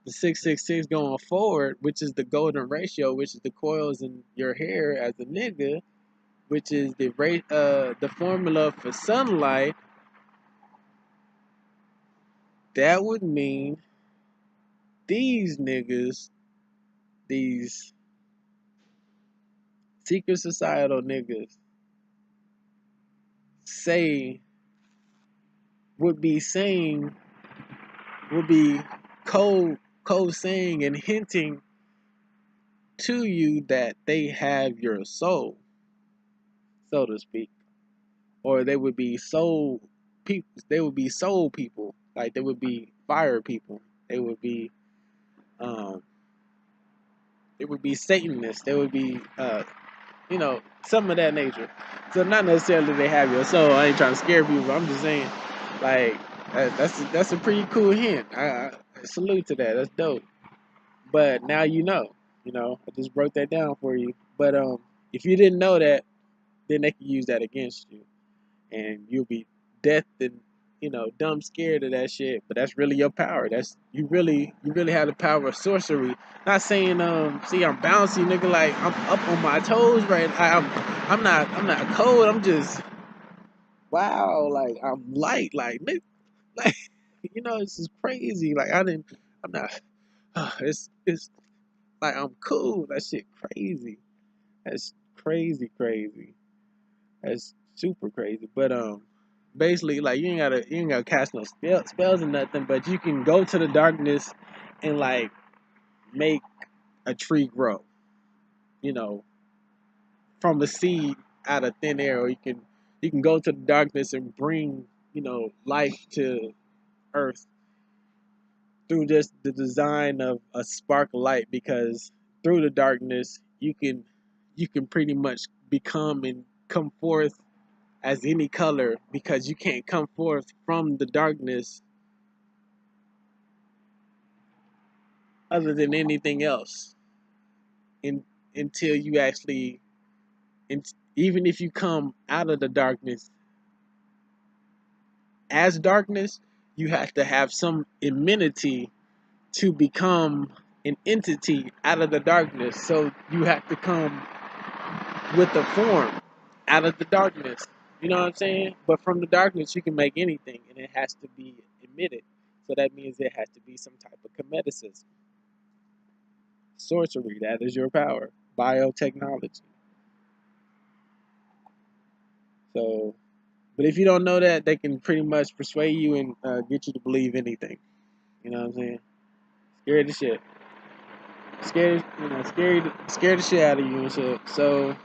the 666 going forward, which is the golden ratio, which is the coils in your hair as a nigga, which is the formula for sunlight. That would mean these niggas, these secret societal niggas, say would be saying, would be saying and hinting to you that they have your soul, so to speak, or they would be soul people. They would be soul people, like they would be fire people. They would be um, they would be Satanists. They would be some of that nature. So not necessarily they have your soul. I ain't trying to scare people. I'm just saying, like that's a pretty cool hint. I salute to that. That's dope. But now you know. I just broke that down for you. But if you didn't know that, then they can use that against you, and you'll be death and dumb scared of that shit. But that's really your power. That's you really have the power of sorcery. Not saying see I'm bouncy nigga, like I'm up on my toes right. I'm not cold. I'm just wow, like I'm light, like nigga, like this is crazy. Like I'm not. It's like I'm cool. That shit crazy. That's crazy. That's super crazy. But basically, like you ain't gotta cast no spells or nothing. But you can go to the darkness and like make a tree grow. You know, from a seed out of thin air. Or you can go to the darkness and bring life to Earth through just the design of a spark of light. Because through the darkness, you can pretty much become and come forth as any color, because you can't come forth from the darkness other than anything else in, until you actually even if you come out of the darkness as darkness, you have to have some immunity to become an entity out of the darkness. So you have to come with a form out of the darkness. You know what I'm saying? But from the darkness, you can make anything, and it has to be emitted. So that means it has to be some type of cometicism. Sorcery, that is your power. Biotechnology. So, but if you don't know that, they can pretty much persuade you and get you to believe anything. You know what I'm saying? Scared the shit. Scared the shit out of you and shit. So,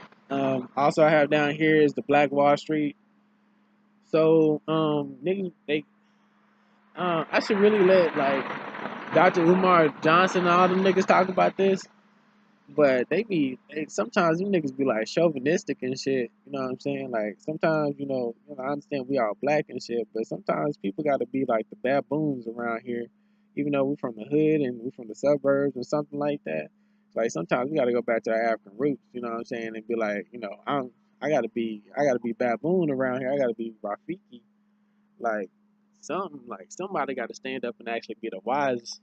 also I have down here is the Black Wall Street. So, niggas, I should really let like Dr. Umar Johnson and all them niggas talk about this. But sometimes them niggas be like chauvinistic and shit. You know what I'm saying? Like sometimes, I understand we all black and shit, but sometimes people gotta be like the baboons around here, even though we from the hood and we from the suburbs or something like that. Like sometimes we gotta go back to our African roots, you know what I'm saying, and be like, I gotta be baboon around here. I gotta be Rafiki. Like somebody gotta stand up and actually be the wise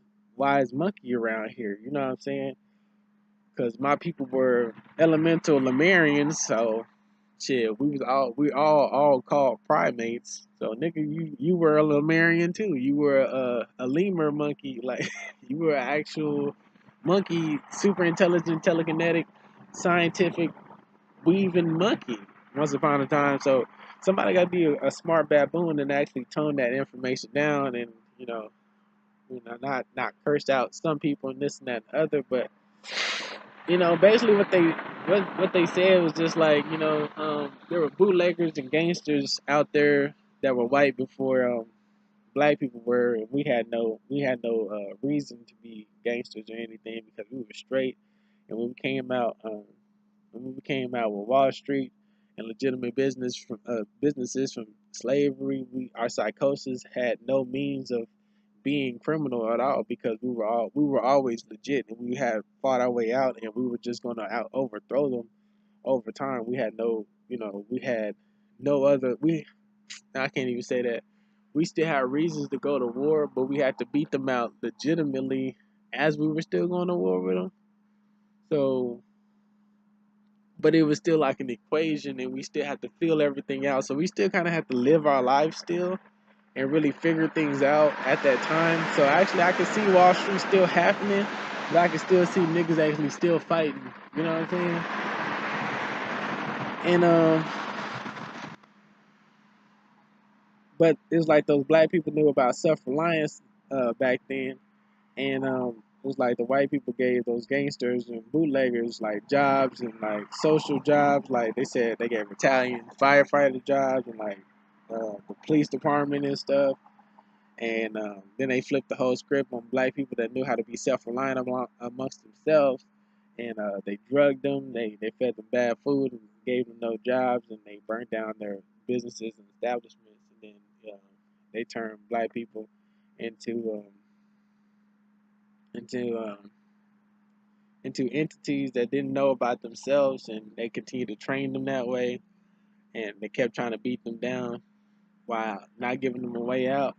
monkey around here. You know what I'm saying? Because my people were elemental Lemurians, so shit, we all called primates. So nigga, you were a Lemurian too. You were a lemur monkey, like you were an actual monkey, super intelligent, telekinetic, scientific, weaving monkey once upon a time. So somebody got to be a smart baboon and actually tone that information down, and not curse out some people and this and that and other, but basically what they said was just like, there were bootleggers and gangsters out there that were white before black people were, and we had no reason to be gangsters or anything because we were straight, and when we came out with Wall Street and legitimate businesses from slavery, our psychosis had no means of being criminal at all because we were always legit and we had fought our way out and we were just gonna out overthrow them over time. We had no other we I can't even say that. We still had reasons to go to war, but we had to beat them out legitimately as we were still going to war with them. So, but it was still like an equation, and we still had to feel everything out. So we still kind of had to live our life still and really figure things out at that time. So actually, I can see Wall Street still happening, but I can still see niggas actually still fighting. You know what I'm saying? And but it's like those black people knew about self-reliance back then, and it was like the white people gave those gangsters and bootleggers like jobs and like social jobs. Like they said, they gave Italian firefighter jobs and like the police department and stuff. And then they flipped the whole script on black people that knew how to be self-reliant amongst themselves. And they drugged them, they fed them bad food, and gave them no jobs, and they burnt down their businesses and establishments. And then they turned black people into into um, into entities that didn't know about themselves, and they continued to train them that way, and they kept trying to beat them down while not giving them a way out.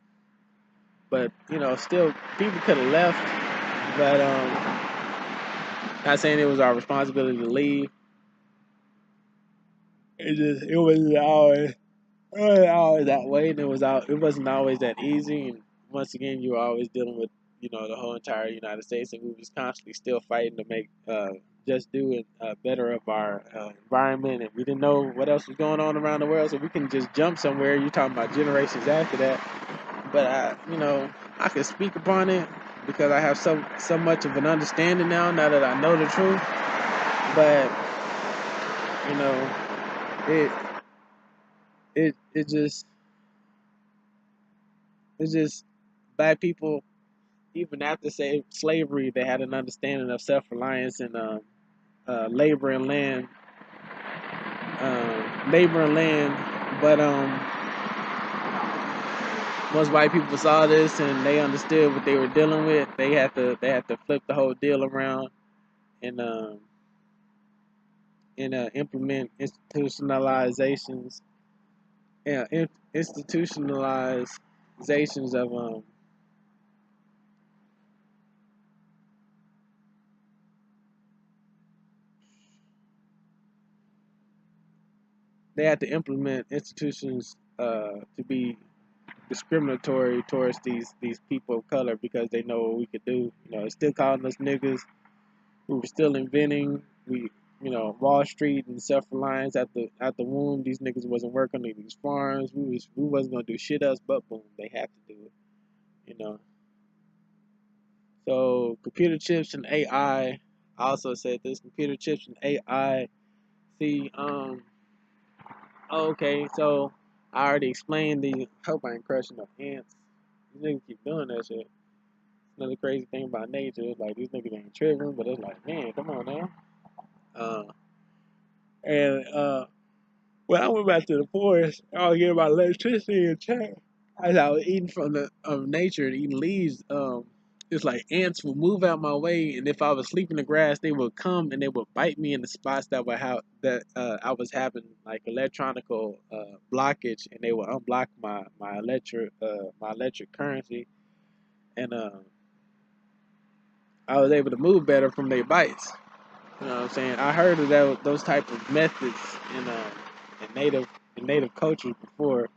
But still, people could have left, but not saying it was our responsibility to leave. It wasn't always that way, and it wasn't always that easy. And once again, you were always dealing with the whole entire United States, and we was constantly still fighting to make just do it better of our environment, and we didn't know what else was going on around the world, so we can just jump somewhere. You're talking about generations after that, but I can speak upon it because I have so much of an understanding now that I know the truth. But you know, it it it just it's just black people, even after slavery, they had an understanding of self-reliance and labor and land, labor and land. But once white people saw this and they understood what they were dealing with, they had to flip the whole deal around and implement institutionalizations, institutionalizations of they had to implement institutions to be discriminatory towards these people of color because they know what we could do. It's still calling us niggas. We were still inventing. Wall Street and self-reliance at the womb. These niggas wasn't working on these farms. We wasn't gonna do shit else but boom. They had to do it. You know. So computer chips and AI. I also said this: computer chips and AI. See, okay, so I already explained the. Hope I ain't crushing no ants. These niggas keep doing that shit. Another crazy thing about nature is like these niggas ain't tripping, but it's like, man, come on now. Uh, and when I went back to the forest, I was getting about electricity and chat. As I was eating from the of nature and eating leaves, it's like ants would move out my way, and if I was sleeping in the grass, they would come and they would bite me in the spots I was having like electronical blockage, and they would unblock my electric currency, and I was able to move better from their bites. You know what I'm saying? I heard of those type of methods in native cultures before.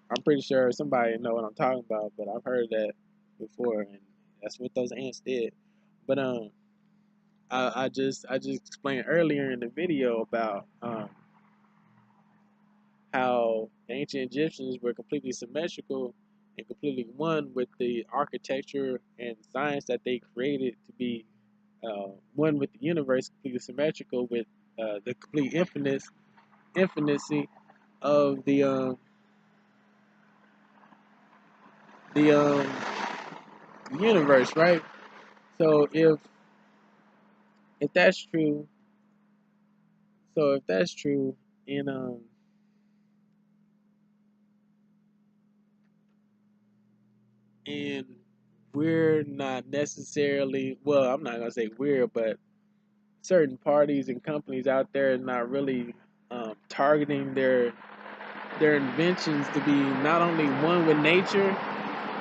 I'm pretty sure somebody know what I'm talking about, but I've heard that before, and that's what those ants did. But I just explained earlier in the video about how the ancient Egyptians were completely symmetrical and completely one with the architecture and science that they created to be one with the universe, completely symmetrical with the complete infinicy of the universe, right? So if that's true, if that's true, and and we're not necessarily, well, I'm not gonna say we're, but certain parties and companies out there are not really targeting their inventions to be not only one with nature,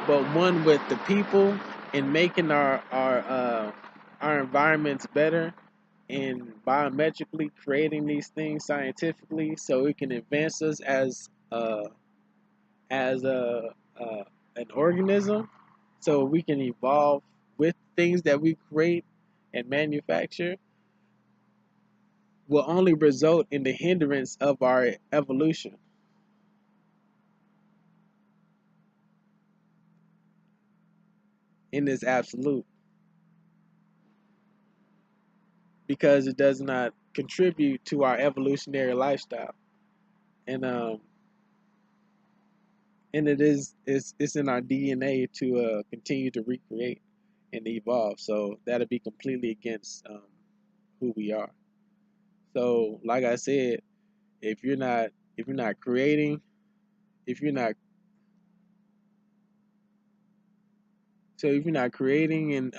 but one with the people, and making our environments better, and biometrically creating these things scientifically, so it can advance us as an organism, so we can evolve with things that we create and manufacture, will only result in the hindrance of our evolution in this absolute, because it does not contribute to our evolutionary lifestyle. And and it's in our DNA to continue to recreate and evolve. So that'll be completely against who we are. So, like I said, if you're not if you're not creating, if you're not if you're not creating and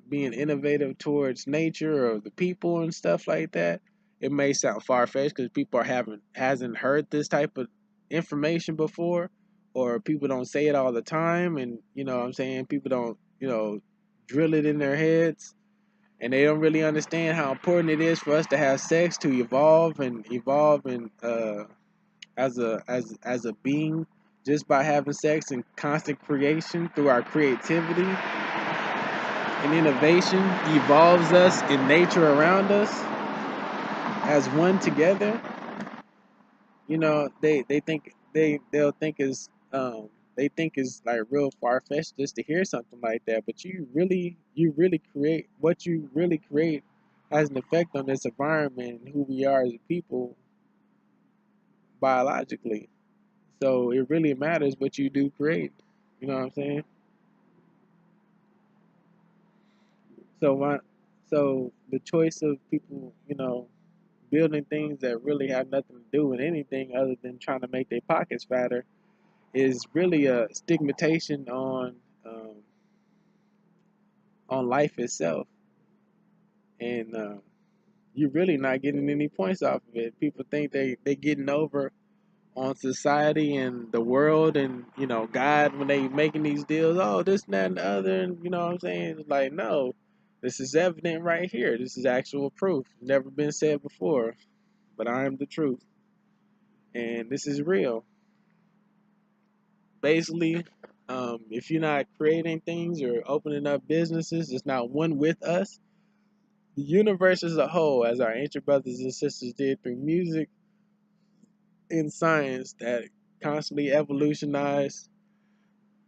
being innovative towards nature or the people and stuff like that, it may sound far fetched because people hasn't heard this type of information before, or people don't say it all the time, and you know what I'm saying, people don't drill it in their heads, and they don't really understand how important it is for us to have sex to evolve and as a being, just by having sex and constant creation through our creativity and innovation evolves us in nature around us as one together. They think they'll think is they think is like real far fetched just to hear something like that. But you really create what you really create has an effect on this environment and who we are as a people biologically. So it really matters what you do create. You know what I'm saying? So the choice of people, building things that really have nothing to do with anything other than trying to make their pockets fatter is really a stigmatization um, on life itself, and you're really not getting any points off of it. People think they getting over on society and the world and God when they making these deals. Oh, this and that and the other, and you know what I'm saying? It's like, no, this is evident right here. This is actual proof. Never been said before, but I am the truth, and this is real. Basically, if you're not creating things or opening up businesses, it's not one with us. The universe as a whole, as our ancient brothers and sisters did through music and science that constantly evolutionize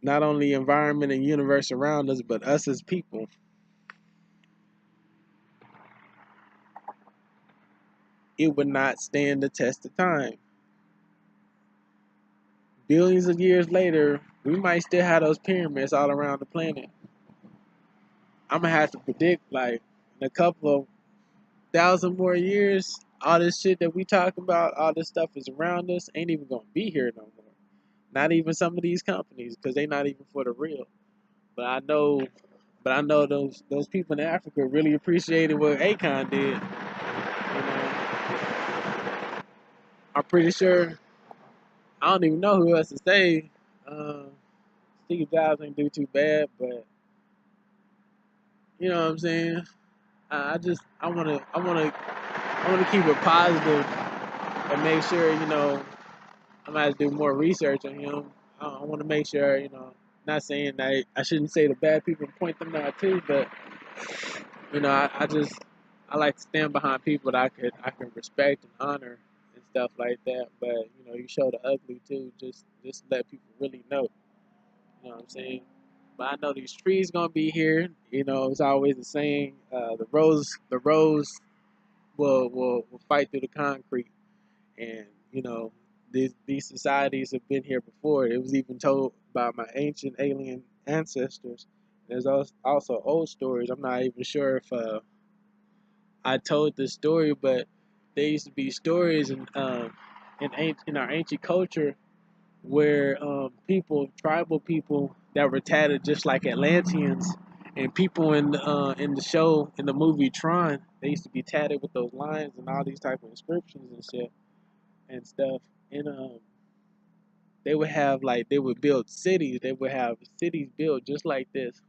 not only environment and universe around us, but us as people, it would not stand the test of time. Billions of years later, we might still have those pyramids all around the planet. I'm gonna have to predict, like, in a couple of thousand more years, all this shit that we talk about, all this stuff is around us, ain't even gonna be here no more. Not even some of these companies, because they not even for the real. But I know, those people in Africa really appreciated what Akon did. I'm pretty sure. I don't even know who else to say. Uh, Steve Jobs ain't do too bad, but you know what I'm saying. I wanna keep it positive and make sure I might have to do more research on him. I want to make sure not saying that I shouldn't say the bad people and point them out too, but I like to stand behind people that I can respect and honor and stuff like that. But you show the ugly too, just let people really know. You know what I'm saying? But I know these trees gonna be here. You know, it's always the saying, the rose will fight through the concrete. And you know, these societies have been here before. It was even told by my ancient alien ancestors. There's also old stories. I'm not even sure if I told this story, but there used to be stories in our ancient culture where tribal people that were tatted just like Atlanteans, and people in the show in the movie Tron, they used to be tatted with those lines and all these type of inscriptions and shit and stuff. And they would build cities. They would have cities built just like this,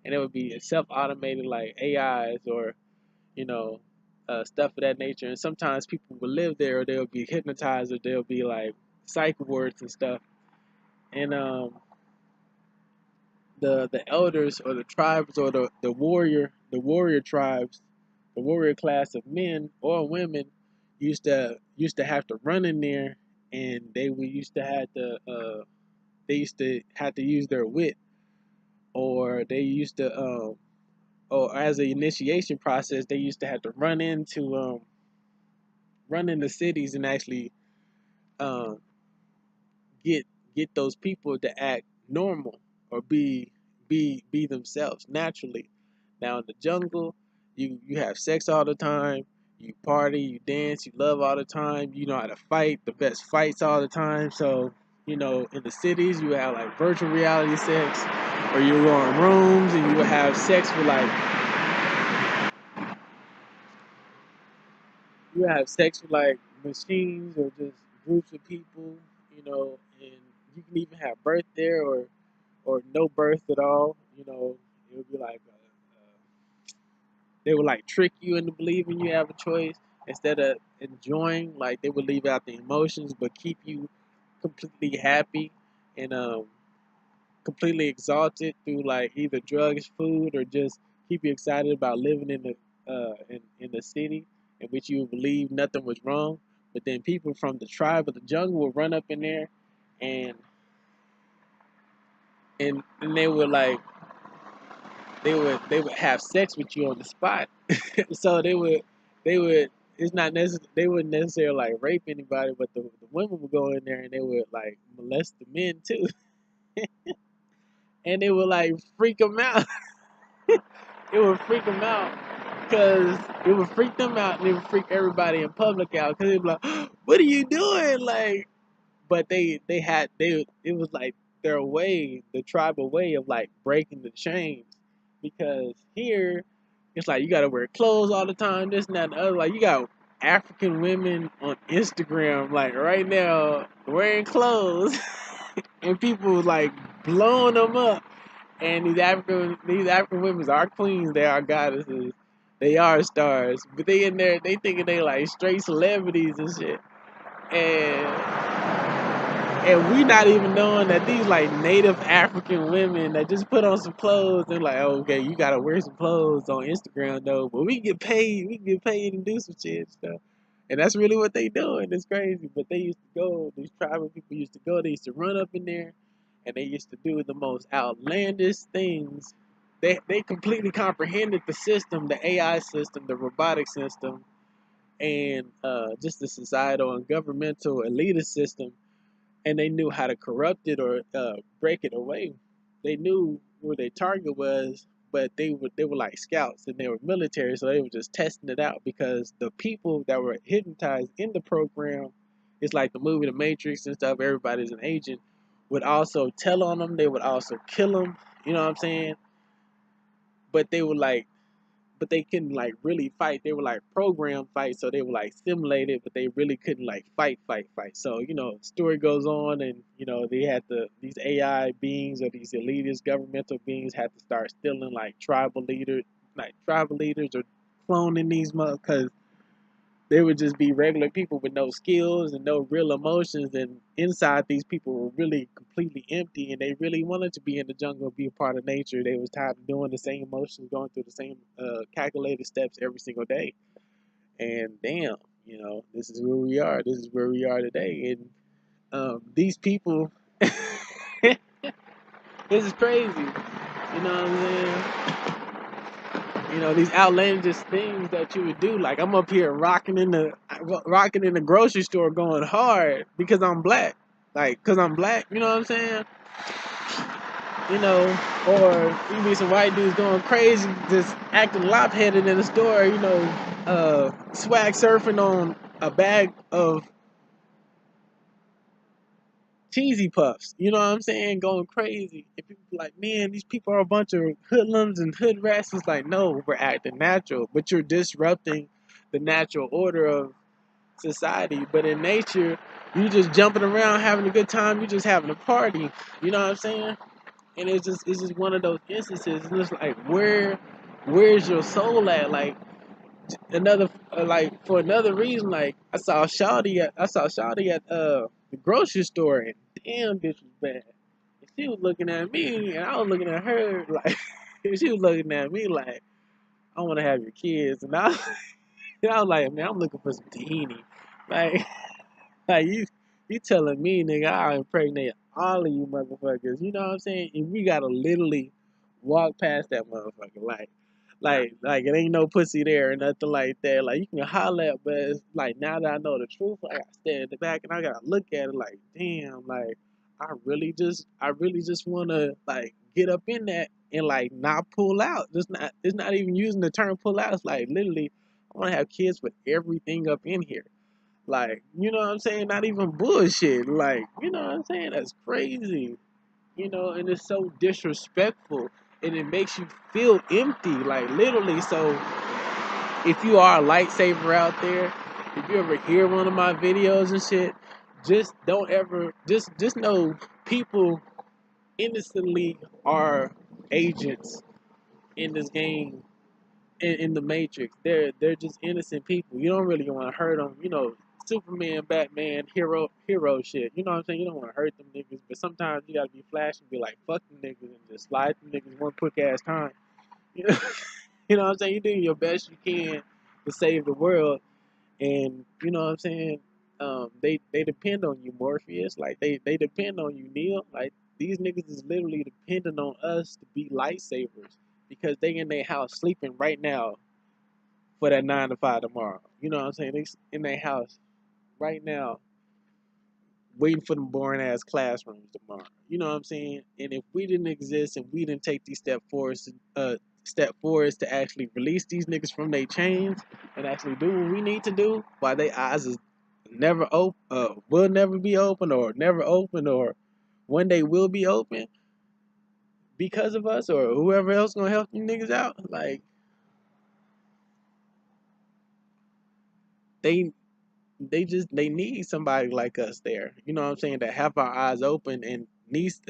and it would be self-automated like AIs or you know stuff of that nature. And sometimes people would live there, or they'll be hypnotized, or they'll be like psych wards and stuff. And the elders or the tribes or the warrior tribes, the warrior class of men or women used to have to run in there, and they used to have to use their wit, or they used to or as an initiation process they used to have to run into cities and actually um get get those people to act normal or be themselves naturally. Now in the jungle, you have sex all the time, you party, you dance, you love all the time, you know how to fight, the best fights all the time. So, in the cities you have like virtual reality sex, or you go in rooms and you have sex with machines or just groups of people, and you can even have birth there or no birth at all. It would be like they would like trick you into believing you have a choice instead of enjoying. Like they would leave out the emotions, but keep you completely happy and completely exalted through like either drugs, food, or just keep you excited about living in the city in which you would believe nothing was wrong. But then people from the tribe of the jungle would run up in there, and and they would have sex with you on the spot. So they would it's not necessary they wouldn't necessarily like rape anybody, but the women would go in there and they would like molest the men too, and it would like freak them out. It would freak them out because it would freak them out and it would freak everybody in public out because they'd be like, "What are you doing?" Like, but it was like their way, the tribal way of like breaking the chains, because here it's like you gotta wear clothes all the time, this and that and the other. Like you got African women on Instagram like right now wearing clothes and people like blowing them up. And these African women are queens, they are goddesses, they are stars, but they in there they thinking they like straight celebrities and shit. And we not even knowing that these like native African women that just put on some clothes and like, oh, okay, you gotta wear some clothes on Instagram though, but we get paid and do some shit and stuff. And that's really what they doing. It's crazy. But they used to go, these tribal people used to go, they used to run up in there and they used to do the most outlandish things. They completely comprehended the system, the AI system, the robotic system, and just the societal and governmental elitist system, and they knew how to corrupt it or break it away. They knew where their target was, but they were like scouts and they were military, so they were just testing it out because the people that were hypnotized in the program, it's like the movie The Matrix and stuff. Everybody's an agent. Would also tell on them. They would also kill them. You know what I'm saying? But they were like but they couldn't like really fight. They were like program fights, so they were like simulated, but they really couldn't like fight. So story goes on, and they had these AI beings or these elitist governmental beings had to start stealing like tribal leaders or cloning these because they would just be regular people with no skills and no real emotions, and inside these people were really completely empty, and they really wanted to be in the jungle and be a part of nature. They was tired of doing the same emotions, going through the same calculated steps every single day. And damn, this is where we are. This is where we are today. And these people This is crazy. You know what I'm saying? You know, these outlandish things that you would do. Like, I'm up here rocking in the grocery store going hard because I'm black. Like, cause I'm black, you know what I'm saying? You know, or you be some white dudes going crazy, just acting lopheaded in the store, you know, swag surfing on a bag of cheesy puffs, you know what I'm saying? Going crazy. And people be like, man, these people are a bunch of hoodlums and hood rats. It's like, no, we're acting natural, but you're disrupting the natural order of society. But in nature, you just jumping around having a good time, you just having a party. You know what I'm saying? And it's just one of those instances. It's just like, where's your soul at? Like, another like for another reason, like I saw Shawty at the grocery store, and damn, bitch was bad. And she was looking at me, and I was looking at her like she was looking at me like, I want to have your kids, and I was like, man, I'm looking for some tahini, like like you telling me, nigga, I'll impregnate all of you motherfuckers. You know what I'm saying? And we gotta literally walk past that motherfucker, like it ain't no pussy there or nothing like that. Like, you can holler at, but it's like, now that I know the truth, I gotta stand in the back and I gotta look at it like, damn, like I really just wanna like get up in that and like not pull out. It's not even using the term pull out. It's like, literally, I wanna have kids with everything up in here. Like, you know what I'm saying? Not even bullshit. Like, you know what I'm saying? That's crazy. You know, and it's so disrespectful, and it makes you feel empty. Like, literally. So if you are a lightsaber out there, if you ever hear one of my videos and shit, just don't ever just know people innocently are agents in this game, in the Matrix. They're just innocent people. You don't really want to hurt them. You know, Superman, Batman, hero shit. You know what I'm saying? You don't want to hurt them niggas, but sometimes you gotta be flashy and be like, fuck them niggas, and just slide them niggas one quick ass time. You know, you know what I'm saying? You do your best you can to save the world, and you know what I'm saying. They depend on you, Morpheus. Like, they depend on you, Neil. Like, these niggas is literally depending on us to be lightsabers because they in their house sleeping right now for that 9 to 5 tomorrow. You know what I'm saying? They in their house right now, waiting for them boring ass classrooms tomorrow. You know what I'm saying? And if we didn't exist and we didn't take these step forwards to actually release these niggas from their chains and actually do what we need to do, while their eyes is never open, will never be open, or never open, or one day will be open because of us or whoever else gonna help you niggas out. Like, they they need somebody like us there. You know what I'm saying? To have our eyes open and needs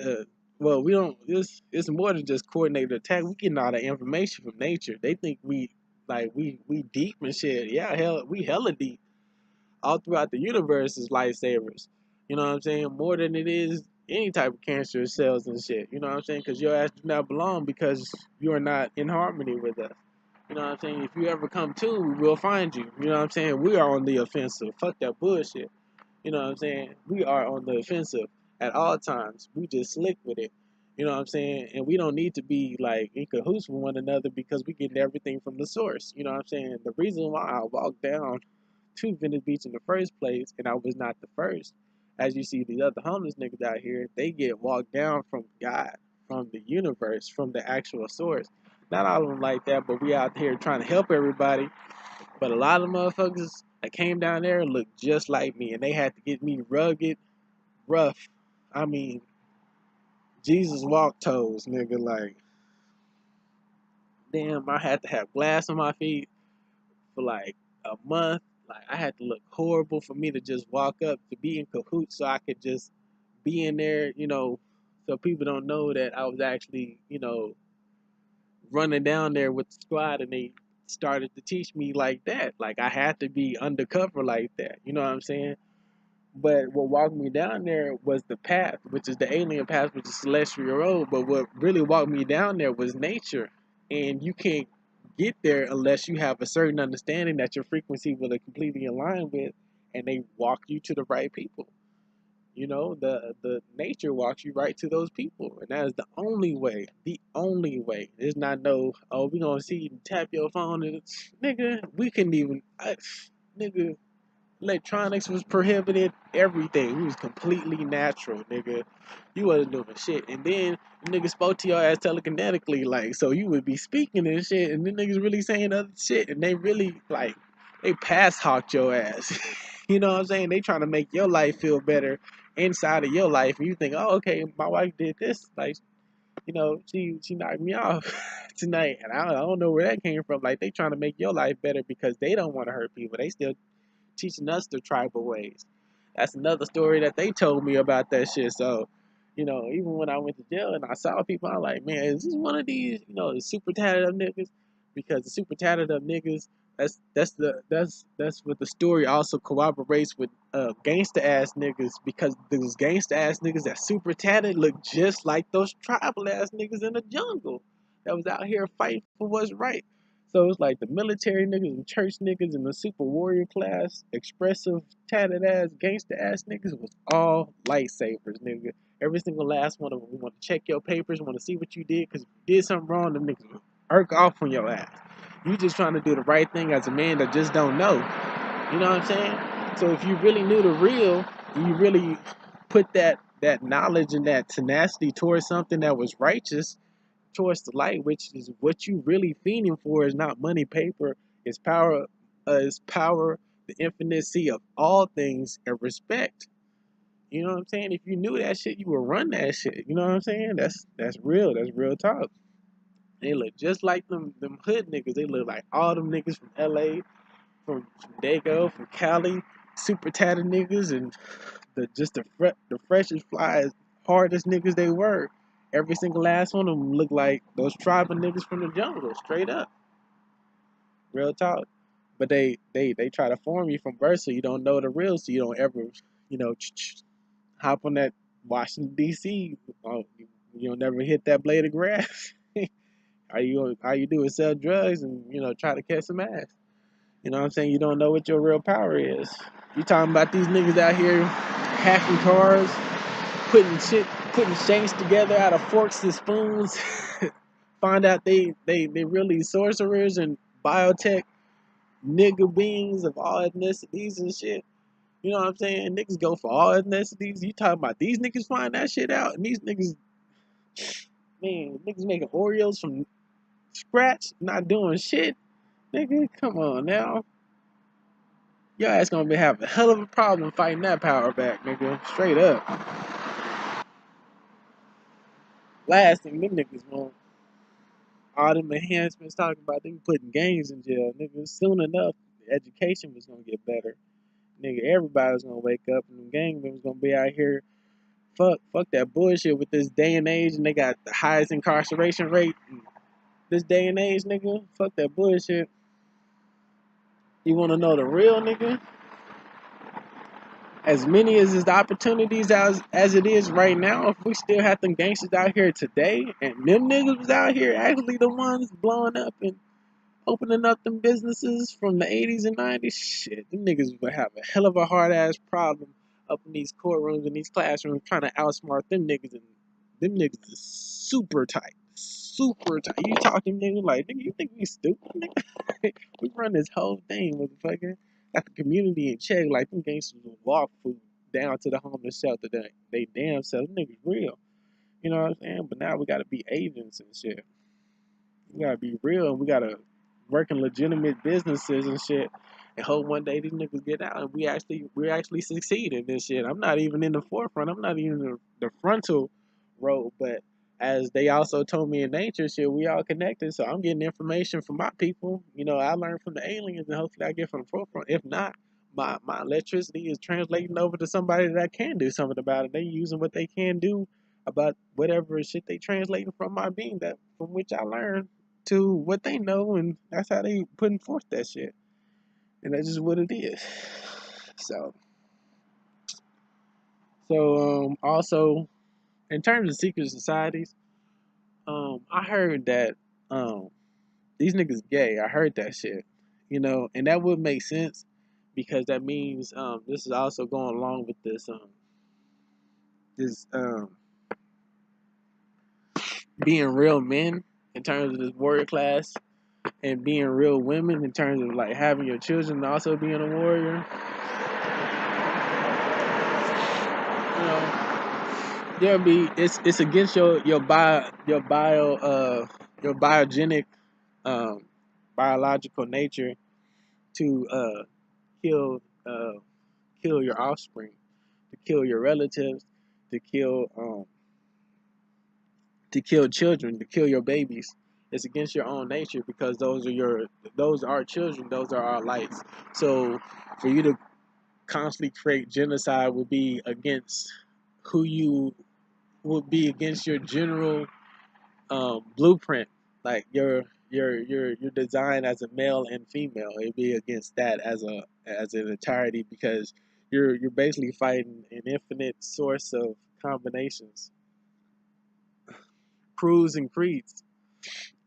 well, we don't, it's more than just coordinated attack. We getting all the information from nature. They think we like we deep and shit. Yeah, hell, we hella deep. All throughout the universe is lightsabers. You know what I'm saying? More than it is any type of cancerous cells and shit. You know what I'm saying? Because your ass do not belong because you are not in harmony with us. You know what I'm saying? If you ever come to, we will find you. You know what I'm saying? We are on the offensive. Fuck that bullshit. You know what I'm saying? We are on the offensive at all times. We just slick with it. You know what I'm saying? And we don't need to be like in cahoots with one another because we get everything from the source. You know what I'm saying? The reason why I walked down to Venice Beach in the first place, and I was not the first. As you see, these other homeless niggas out here, they get walked down from God, from the universe, from the actual source. Not all of them like that, but we out here trying to help everybody. But a lot of motherfuckers that came down there looked just like me, and they had to get me rugged, rough. I mean, Jesus walked toes, nigga. Like, damn, I had to have glass on my feet for like a month. Like, I had to look horrible for me to just walk up to be in cahoots so I could just be in there, you know, so people don't know that I was actually, you know, running down there with the squad, and they started to teach me like that. Like, I had to be undercover like that. You know what I'm saying? But what walked me down there was the path, which is the alien path, which is celestial road. But what really walked me down there was nature. And you can't get there unless you have a certain understanding that your frequency will completely align with, and they walk you to the right people. You know, the nature walks you right to those people, and that is the only way. The only way. There's not no, oh, we gonna see you tap your phone, and nigga, we couldn't even, nigga. Electronics was prohibited. Everything. We was completely natural, nigga. You wasn't doing shit. And then niggas spoke to your ass telekinetically, like, so you would be speaking and shit, and then niggas really saying other shit, and they really, like, they pass hawked your ass. You know what I'm saying? They trying to make your life feel better inside of your life, and you think, oh, okay, my wife did this, like, you know, she knocked me off tonight, and I don't know where that came from. Like, they trying to make your life better because they don't want to hurt people. They still teaching us the tribal ways. That's another story that they told me about that shit. So, you know, even when I went to jail and I saw people, I'm like, man, is this one of these, you know, the super tatted up niggas? Because the super tatted up niggas, that's what the story also corroborates with gangsta ass niggas, because those gangsta ass niggas that super tatted look just like those tribal ass niggas in the jungle that was out here fighting for what's right. So it's like the military niggas and church niggas and the super warrior class, expressive, tatted ass, gangster ass niggas was all lightsabers, nigga. Every single last one of them. We want to check your papers, want to see what you did, because if you did something wrong, them niggas will irk off on your ass. You just trying to do the right thing as a man that just don't know. You know what I'm saying? So if you really knew the real, you really put that knowledge and that tenacity towards something that was righteous, towards the light, which is what you really feeding for, is not money, paper, is power, the infinicy of all things, and respect. You know what I'm saying? If you knew that shit, you would run that shit. You know what I'm saying? That's real. That's real talk. They look just like them hood niggas. They look like all them niggas from LA, from Dago, from Cali, super tatted niggas, and the freshest, flyest, hardest niggas they were. Every single last one of them looked like those tribal niggas from the jungle, straight up, real talk. But they try to form you from birth, so you don't know the real, so you don't ever, you know, hop on that Washington D.C. You'll never hit that blade of grass. All you do is sell drugs and, you know, try to catch some ass. You know what I'm saying? You don't know what your real power is. You talking about these niggas out here hacking cars, putting shanks together out of forks and spoons. Find out they really sorcerers and biotech nigga beings of all ethnicities and shit. You know what I'm saying? Niggas go for all ethnicities. You talking about these niggas find that shit out, and these niggas, man, niggas making Oreos from scratch, not doing shit. Nigga, come on now. Your ass gonna have a hell of a problem fighting that power back, nigga. Straight up. Last thing them niggas want, all them enhancements talking about them putting gangs in jail, nigga. Soon enough, the education was gonna get better. Nigga, everybody was gonna wake up, and the gang members gonna be out here. Fuck that bullshit with this day and age, and they got the highest incarceration rate this day and age, nigga. Fuck that bullshit. You wanna know the real, nigga? As many as the opportunities as it is right now, if we still had them gangsters out here today, and them niggas was out here actually the ones blowing up and opening up them businesses from the 80s and 90s, shit, them niggas would have a hell of a hard ass problem up in these courtrooms and these classrooms trying to outsmart them niggas, and them niggas is super tight. Super tight. You talking nigga like, nigga, you think we stupid, nigga? We run this whole thing, motherfucker. Got the community in check, like them gangsters will walk food down to the homeless shelter. They damn self, them niggas real. You know what I'm saying? But now we gotta be agents and shit. We gotta be real, and we gotta work in legitimate businesses and shit, and hope one day these niggas get out and we actually succeed in this shit. I'm not even in the forefront. I'm not even in the frontal road, but as they also told me in nature, shit, we all connected. So I'm getting information from my people. You know, I learned from the aliens, and hopefully I get from the forefront. If not, my electricity is translating over to somebody that can do something about it. They using what they can do about whatever shit they translating from my being, that from which I learned to what they know, and that's how they putting forth that shit. And that's just what it is. So, also in terms of secret societies, I heard that these niggas gay. I heard that shit, you know, and that would make sense because that means this is also going along with this. this being real men in terms of this warrior class, and being real women in terms of like having your children also being a warrior. You know, there'll be it's against your biogenic biological nature to kill kill your offspring, to kill your relatives, to kill children, to kill your babies. It's against your own nature because those are children, those are our lights. So for you to constantly create genocide would be against who you would be against your general blueprint, like your design as a male and female. It'd be against that as an entirety because you're basically fighting an infinite source of combinations, crews and creeds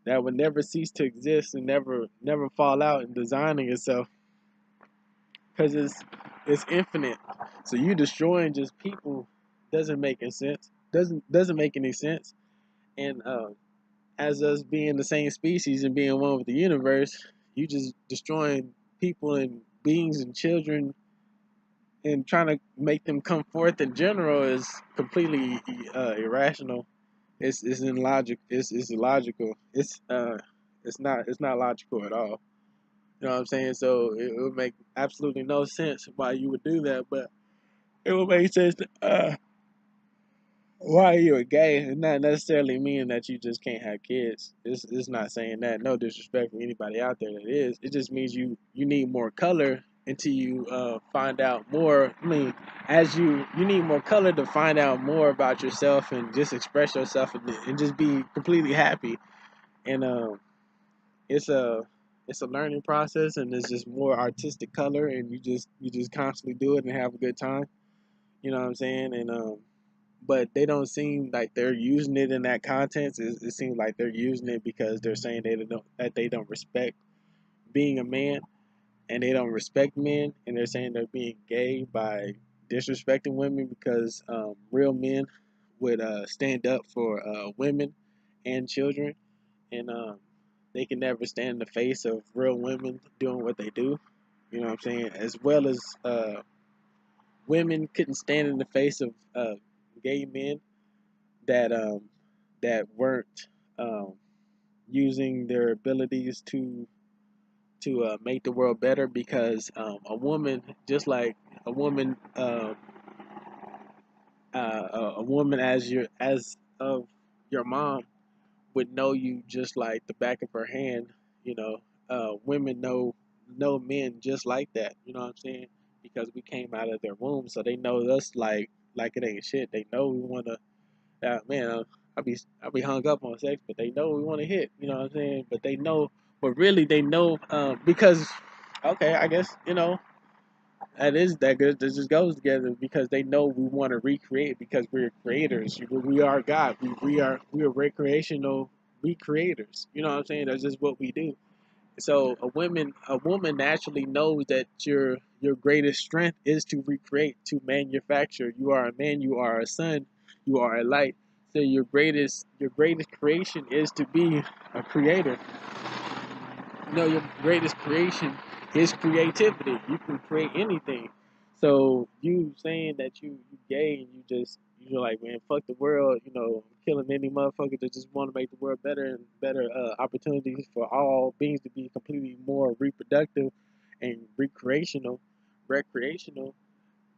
that would never cease to exist and never fall out in designing itself because it's infinite. So you destroying just people doesn't make any sense. Doesn't make any sense. And as us being the same species and being one with the universe, you just destroying people and beings and children and trying to make them come forth in general is completely irrational. It's illogic. It's illogical. It's not logical at all. You know what I'm saying? So it would make absolutely no sense why you would do that, but it would make sense. Why you're gay is not necessarily mean that you just can't have kids. It's not saying that. No disrespect for anybody out there that is. It just means you need more color until you find out more. I mean, as you need more color to find out more about yourself and just express yourself and just be completely happy. And it's a it's a learning process and it's just more artistic color and you just constantly do it and have a good time. You know what I'm saying? And but they don't seem like they're using it in that context. It seems like they're using it because they're saying they don't respect being a man and they don't respect men, and they're saying they're being gay by disrespecting women because real men would stand up for women and children, and they can never stand in the face of real women doing what they do. You know what I'm saying? As well as women couldn't stand in the face of gay men that weren't um, using their abilities to make the world better because a woman just like a woman a woman as of your mom would know you just like the back of her hand. You know, women know men just like that. You know what I'm saying? Because we came out of their womb, so they know us like it ain't shit. They know we want to man, I be hung up on sex, but they know we want to hit. You know what I'm saying? But they know, but really they know because okay, I guess that good. This just goes together because they know we want to recreate because we're creators. We are God. We are recreational recreators. You know what I'm saying? That's just what we do. So a woman naturally knows that your greatest strength is to recreate, to manufacture. You are a man, you are a son, you are a light. So your greatest creation is to be a creator. Your greatest creation is creativity. You can create anything. So you saying that you gay and you're like, man, fuck the world, killing any motherfucker that just want to make the world better and better opportunities for all beings to be completely more reproductive and recreational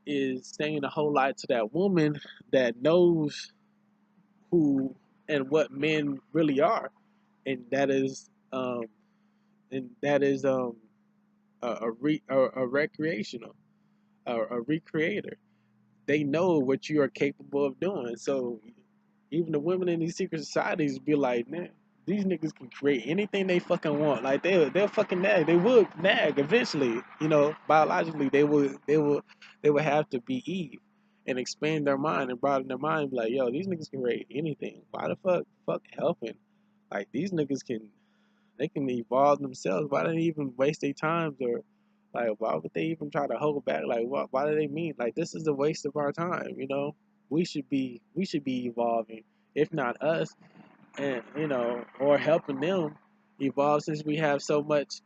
is saying a whole lot to that woman that knows who and what men really are, and that is a recreational, a recreator. They know what you are capable of doing. So even the women in these secret societies be like, man, these niggas can create anything they fucking want. Like they'll fucking nag. They would nag eventually. Biologically they would have to be Eve and expand their mind and broaden their mind. And be like, yo, these niggas can create anything. Why the fuck helping? Like these niggas they can evolve themselves. Why do they even waste their time or like why would they even try to hold back? Like why do they mean like this is a waste of our time? we should be evolving, if not us, and or helping them evolve, since we have so much,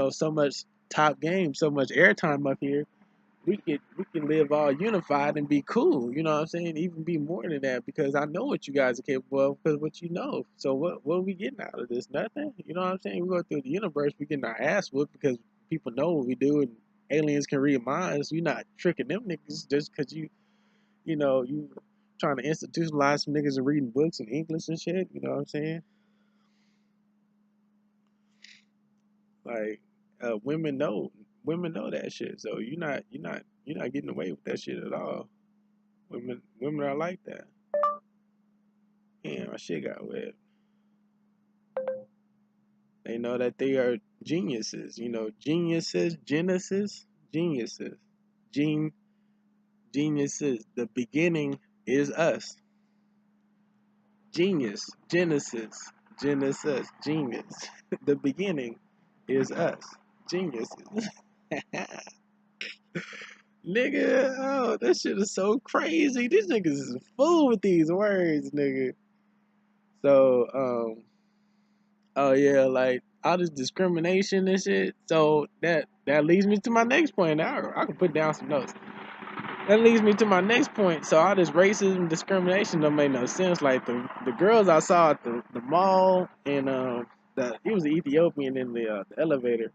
so much top game, so much airtime up here. We can live all unified and be cool. You know what I'm saying? Even be more than that, because I know what you guys are capable of, because what you know. So what are we getting out of this? Nothing. You know what I'm saying? We go through the universe, we getting our ass whooped because people know what we do, and aliens can read minds. You're not tricking them niggas just because you trying to institutionalize some niggas and reading books in English and shit. You know what I'm saying? Like, women know that shit. So you're not getting away with that shit at all. Women are like that. Damn, my shit got wet. They know that they are geniuses. Geniuses, geniuses, Gen geniuses. The beginning is us. Genius, Genesis, genius. The beginning is us. Geniuses. Nigga, oh, that shit is so crazy. These niggas is full with these words, nigga. So, oh yeah, like all this discrimination and shit. So that leads me to my next point. Now I can put down some notes. That leads me to my next point. So all this racism, discrimination don't make no sense. Like the girls I saw at the mall, and he was an Ethiopian in the elevator.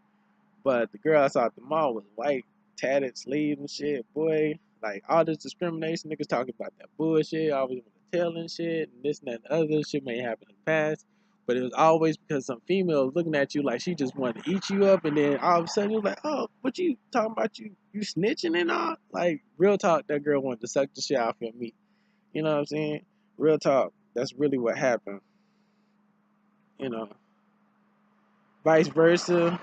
But the girl I saw at the mall was white, tatted sleeves and shit. Boy, like all this discrimination, niggas talking about that bullshit, always want to tell and shit, and this and that and other shit may happen in the past. But it was always because some female was looking at you like she just wanted to eat you up, and then all of a sudden it was like, oh, what you talking about? You snitching and all? Like, real talk, that girl wanted to suck the shit off your meat. You know what I'm saying? Real talk. That's really what happened. You know, vice versa.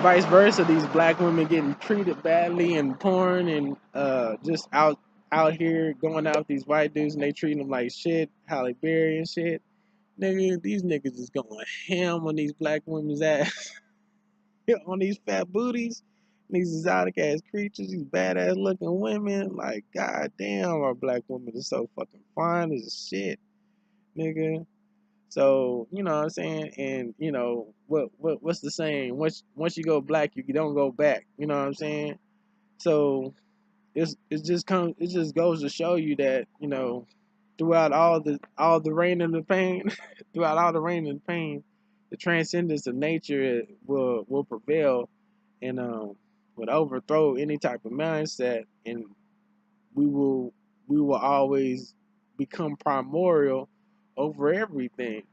Vice versa, these black women getting treated badly in porn, and just out here going out with these white dudes, and they treating them like shit, Halle Berry and shit. Nigga, these niggas is going ham on these black women's ass, on these fat booties, these exotic ass creatures, these badass looking women. Like, goddamn, our black women are so fucking fine as shit, nigga. So, you know what I'm saying? And what's the saying? Once you go black, you don't go back. You know what I'm saying? So it just goes to show you that, throughout all the rain and the pain, throughout all the rain and pain, the transcendence of nature will prevail, and would overthrow any type of mindset, and we will always become primordial over everything.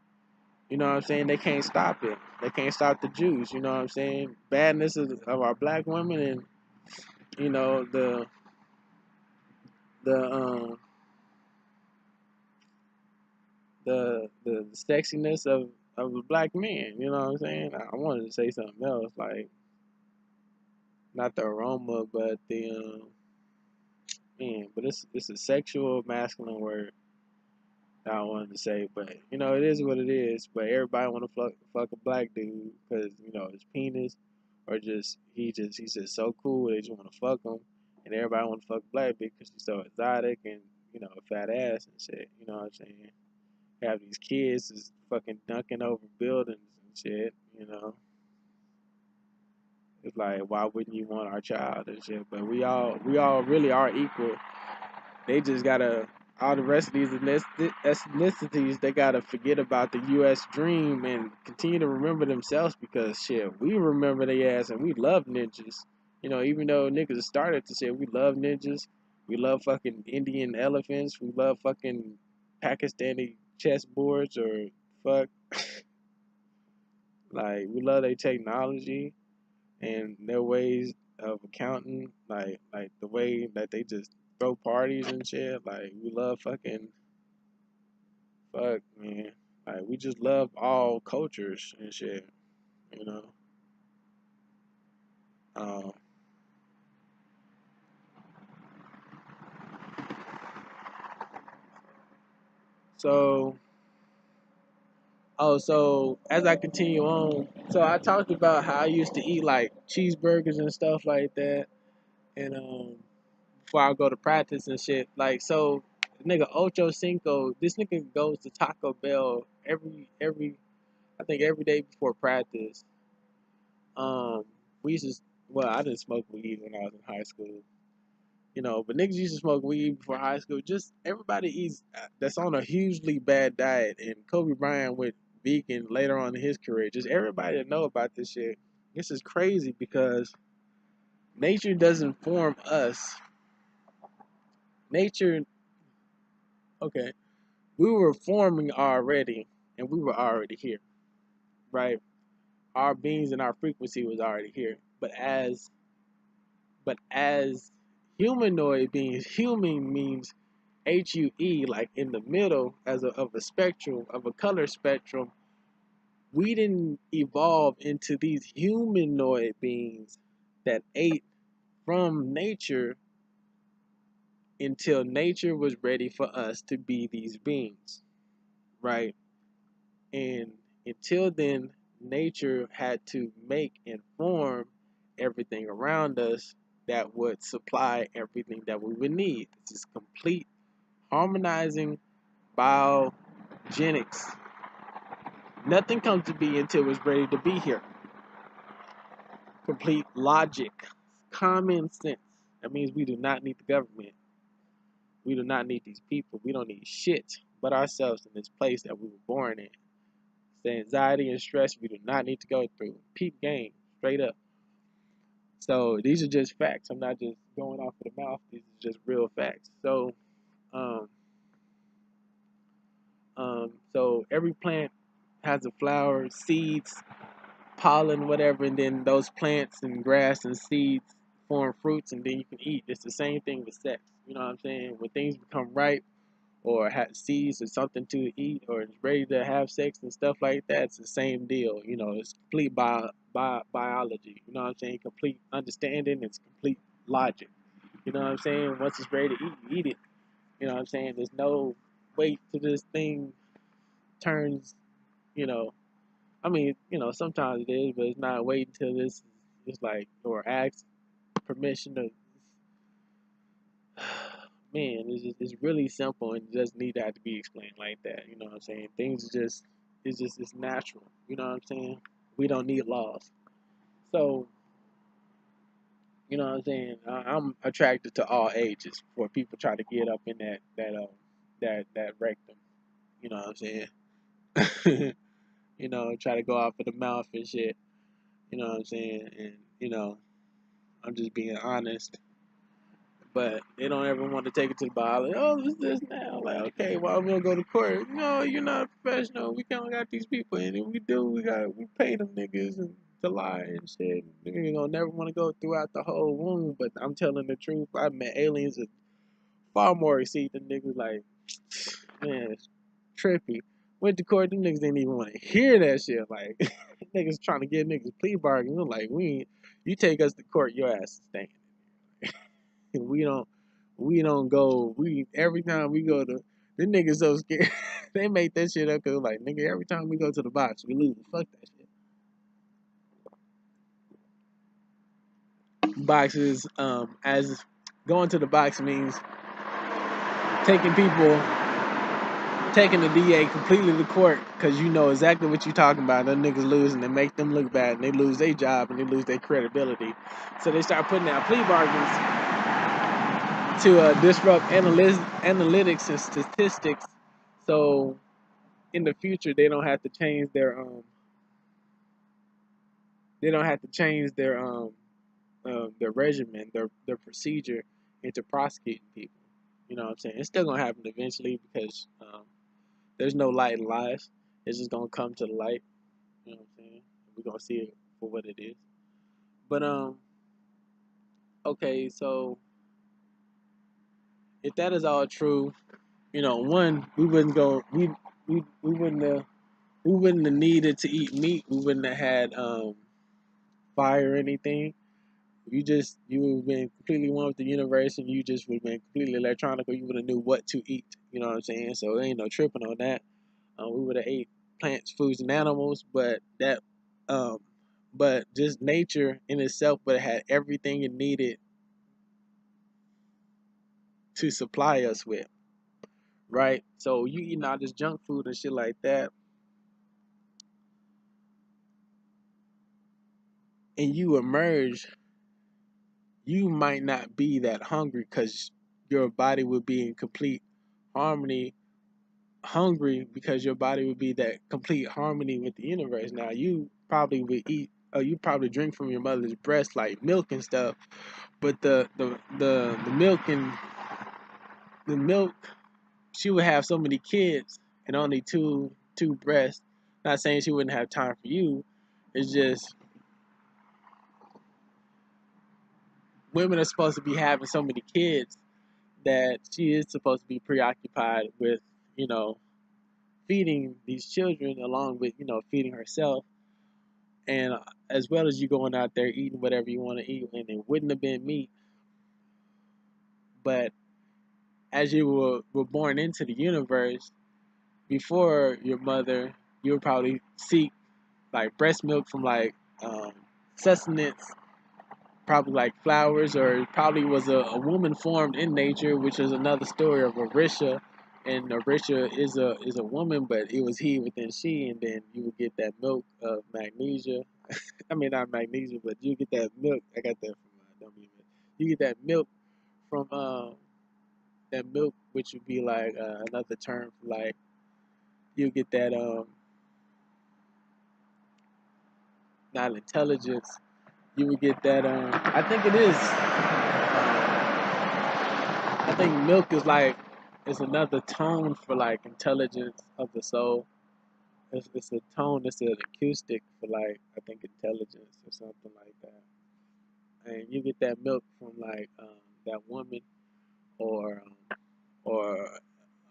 You know what I'm saying? They can't stop it. They can't stop the Jews. You know what I'm saying? Badness of our black women, and you know the um the sexiness of the black man. You know what I'm saying? I wanted to say something else, like not the aroma, but the man. But it's a sexual masculine word that I wanted to say. But it is what it is. But everybody want to fuck a black dude because his penis, or he's just so cool. They just want to fuck him, and everybody want to fuck black bitch because she's so exotic and a fat ass and shit. You know what I'm saying? Have these kids is fucking dunking over buildings and shit. It's like, why wouldn't you want our child and shit? But we all really are equal. They just gotta, all the rest of these ethnicities, they gotta forget about the U.S. dream and continue to remember themselves, because shit, we remember their ass and we love ninjas. Even though niggas started to say we love ninjas, we love fucking Indian elephants, we love fucking Pakistani chessboards, or fuck, like, we love their technology and their ways of accounting, like the way that they just throw parties and shit. Like, we love fuck, man. Like, we just love all cultures and shit, you know. Um, so, so as I continue on, so I talked about how I used to eat like cheeseburgers and stuff like that, and before I go to practice and shit. Like, so nigga Ocho Cinco, this nigga goes to Taco Bell every I think every day before practice. Um, we used to, well, I didn't smoke weed when I was in high school, you know, but niggas used to smoke weed before high school. Just everybody eats that's on a hugely bad diet, and Kobe Bryant went vegan later on in his career. Just everybody to know about this shit. This is crazy because nature doesn't form us. Nature, okay, we were forming already, and we were already here, right? Our beings and our frequency was already here, but as humanoid beings, human means HUE, like in the middle of a spectrum, of a color spectrum. We didn't evolve into these humanoid beings that ate from nature until nature was ready for us to be these beings, right? And until then, nature had to make and form everything around us that would supply everything that we would need. This is complete harmonizing biogenics. Nothing comes to be until it's ready to be here. Complete logic, common sense. That means we do not need the government. We do not need these people. We don't need shit but ourselves in this place that we were born in. The anxiety and stress we do not need to go through. Peep game, straight up. So these are just facts. I'm not just going off of the mouth. These are just real facts. Um, so every plant has a flower, seeds, pollen, whatever, and then those plants and grass and seeds form fruits, and then you can eat. It's the same thing with sex. You know what I'm saying? When things become ripe, or have seeds or something to eat, or it's ready to have sex and stuff like that, it's the same deal. You know, it's complete biology. You know what I'm saying? Complete understanding. It's complete logic. You know what I'm saying? Once it's ready to eat, you eat it. You know what I'm saying? There's no wait till this thing turns. You know, I mean, you know, sometimes it is, but it's not waiting till this. It's like, or ask permission to. Man, it's really simple and just need to have to be explained like that. You know what I'm saying? Things it's natural. You know what I'm saying? We don't need laws. So, you know what I'm saying? I'm attracted to all ages for people try to get up in that rectum. You know what I'm saying? You know, try to go out for the mouth and shit. You know what I'm saying? And you know, I'm just being honest. But they don't ever want to take it to the bar. Like, oh, what's this now? Like, okay, well, I'm gonna go to court. No, you're not a professional. We can't got these people, and if we do, we pay them niggas and to lie and shit. Niggas gonna never want to go throughout the whole room. But I'm telling the truth. I met aliens that far more exceed than niggas. Like, man, it's trippy. Went to court, them niggas didn't even want to hear that shit. Like, niggas trying to get niggas plea bargains. I'm like, you take us to court, your ass is staying. And we don't go. We every time we go to the niggas so scared. They make that shit up because like nigga every time we go to the box we lose. Fuck that shit. Boxes as going to the box means taking the DA completely to court because you know exactly what you're talking about. Them niggas lose and they make them look bad and they lose their job and they lose their credibility. So they start putting out plea bargains to disrupt analytics and statistics. So in the future they don't have to change their regimen, their procedure into prosecuting people. You know what I'm saying? It's still gonna happen eventually because there's no light in lies. It's just gonna come to the light. You know what I'm saying? We're gonna see it for what it is. But okay, so if that is all true, you know, one, we wouldn't have needed to eat meat. We wouldn't have had fire or anything. You would have been completely one with the universe, and you just would have been completely electronic, or you would have knew what to eat. You know what I'm saying? So there ain't no tripping on that. We would have ate plants, foods, and animals, um, but just nature in itself would have had everything it needed to supply us with, right? So you eating all this junk food and shit like that, and you emerge, you might not be that hungry because your body would be in complete harmony, hungry because your body would be that complete harmony with the universe. Now you probably would eat, or you probably drink from your mother's breast like milk and stuff, but the milk, she would have so many kids and only two breasts. Not saying she wouldn't have time for you. It's just women are supposed to be having so many kids that she is supposed to be preoccupied with, you know, feeding these children along with, you know, feeding herself, and as well as you going out there eating whatever you want to eat, and it wouldn't have been meat, but as you were born into the universe, before your mother, you would probably seek like breast milk from like sustenance, probably like flowers, or it probably was a woman formed in nature, which is another story of Orisha. And Orisha is a woman, but it was he within she, and then you would get that milk of magnesia. I mean, not magnesia, but you get that milk. I got that from don't even. You get that milk from that milk, which would be like another term for like you get that not intelligence. You would get that I think it is. I think milk is like it's another tone for like intelligence of the soul. It's a tone. It's an acoustic for like I think intelligence or something like that. And you get that milk from like that woman or or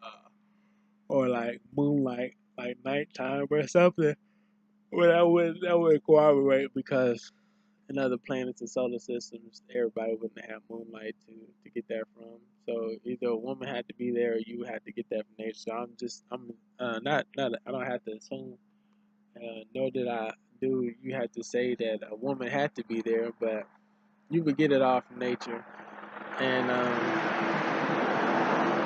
uh, or like moonlight, like nighttime or something. Well, that would corroborate because in other planets and solar systems, everybody wouldn't have moonlight to get that from. So either a woman had to be there, or you had to get that from nature. So I'm not I don't have to assume, nor did I do you have to say that a woman had to be there, but you would get it all from nature. And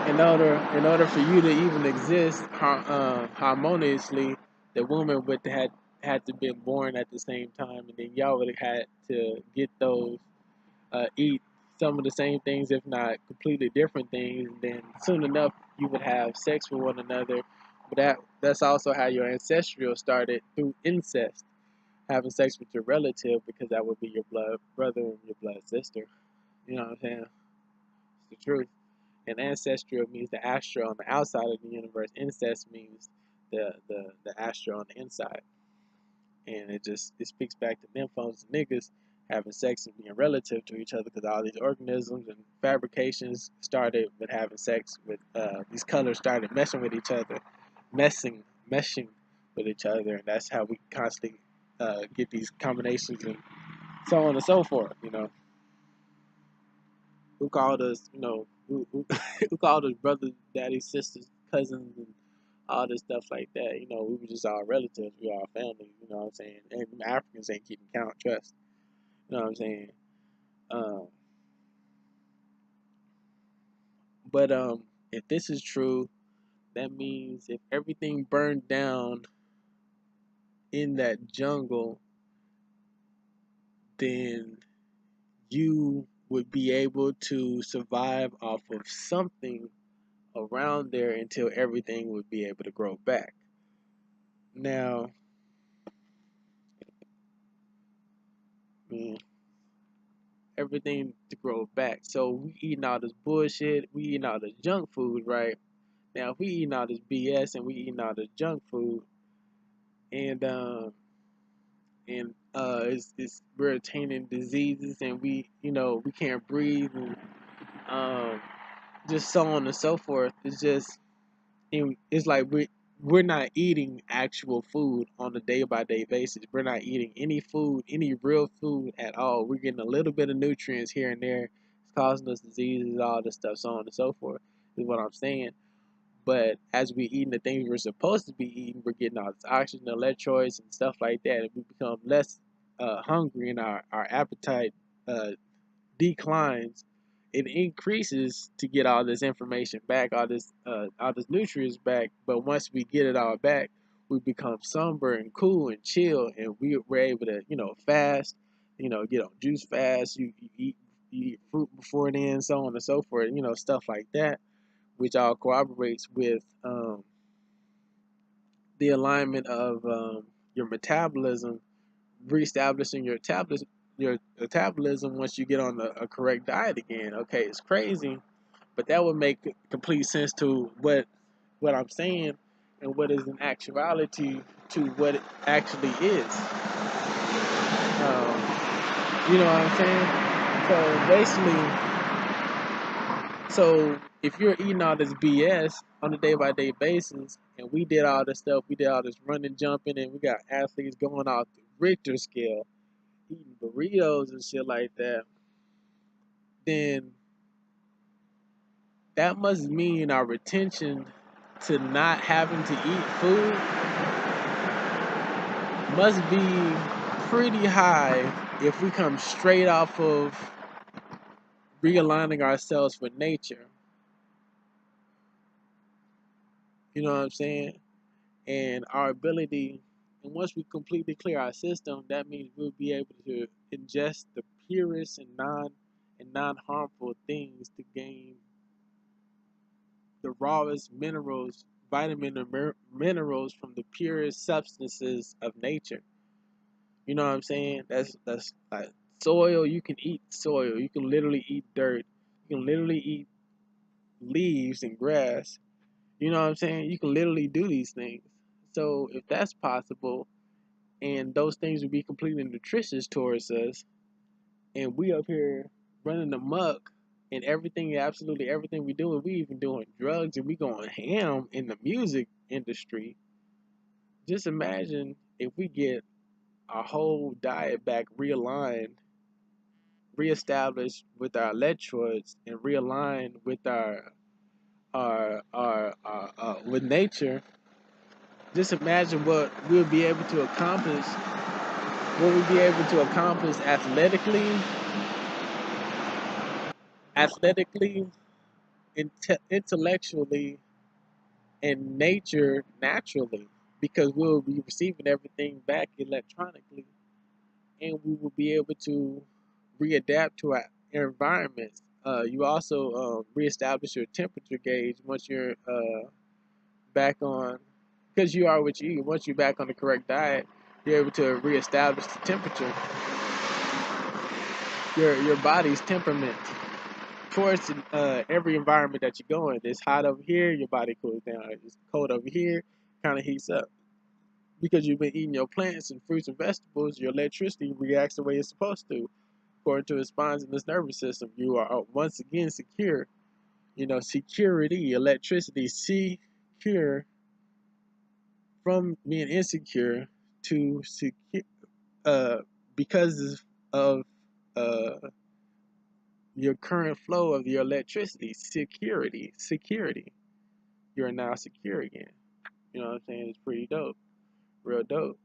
in order for you to even exist harmoniously, the woman would had to been born at the same time, and then y'all would have had to get those eat some of the same things, if not completely different things. And then soon enough, you would have sex with one another. But that's also how your ancestral started, through incest, having sex with your relative, because that would be your blood brother and your blood sister. You know what I'm saying? It's the truth. And ancestral means the astral on the outside of the universe. Incest means the astral on the inside. And it speaks back to nymphos and niggas having sex and being relative to each other, because all these organisms and fabrications started with having sex with these colors started messing with each other, meshing with each other, and that's how we constantly get these combinations and so on and so forth. You know, who called us? You know, who called us brothers, daddies, sisters, cousins, and all this stuff like that. You know, we were just all relatives. We all family. You know what I'm saying? And Africans ain't keeping count. Trust. You know what I'm saying? Um, but if this is true, that means if everything burned down in that jungle, then you would be able to survive off of something around there until everything would be able to grow back. Now, mm, everything to grow back. So we eating all this bullshit, we eating all this junk food, right? Now, if we eating all this BS and we eating all this junk food, and it's we're attaining diseases, and we can't breathe, and um, just so on and so forth. It's like we're not eating actual food on a day by day basis. We're not eating any food, any real food at all. We're getting a little bit of nutrients here and there. It's causing us diseases, all this stuff, so on and so forth. Is what I'm saying. But as we eating the things we're supposed to be eating, we're getting all this oxygen, electrolytes, and stuff like that, and we become less hungry, and our appetite uh, declines it increases to get all this information back, all this nutrients back. But once we get it all back, we become somber and cool and chill, and we're able to, fast, get on juice fast. You eat fruit before then, so on and so forth, stuff like that, which all corroborates with the alignment of your metabolism, reestablishing your metabolism once you get on a correct diet again. Okay, it's crazy, but that would make complete sense to what I'm saying and what is in actuality to what it actually is. You know what I'm saying? So basically, if you're eating all this BS on a day-by-day basis, and we did all this stuff, we did all this running, jumping, and we got athletes going off the Richter scale, eating burritos and shit like that, then that must mean our retention to not having to eat food must be pretty high if we come straight off of realigning ourselves with nature. You know what I'm saying? And our ability, and once we completely clear our system, that means we'll be able to ingest the purest and non-harmful things to gain the rawest minerals, vitamin and minerals from the purest substances of nature. You know what I'm saying? That's like soil. You can eat soil. You can literally eat dirt. You can literally eat leaves and grass. You know what I'm saying? You can literally do these things. So if that's possible, and those things would be completely nutritious towards us, and we up here running amok, and absolutely everything we do, and we even doing drugs, and we going ham in the music industry. Just imagine if we get our whole diet back realigned, reestablished with our electrodes, and realigned with with nature. Just imagine what we'll be able to accomplish. What we'll be able to accomplish athletically, intellectually, and naturally, because we'll be receiving everything back electronically, and we will be able to readapt to our environments. You also reestablish your temperature gauge once you're back on, because you are what you eat. Once you're back on the correct diet, you're able to reestablish the temperature, your body's temperament towards every environment that you go in. It's hot over here, your body cools down. It's cold over here, kind of heats up. Because you've been eating your plants and fruits and vegetables, your electricity reacts the way it's supposed to, according to response in this nervous system. You are once again secure. Security, electricity, secure from being insecure to secure, because of your current flow of your electricity. Security. You're now secure again. You know what I'm saying? It's pretty dope, real dope.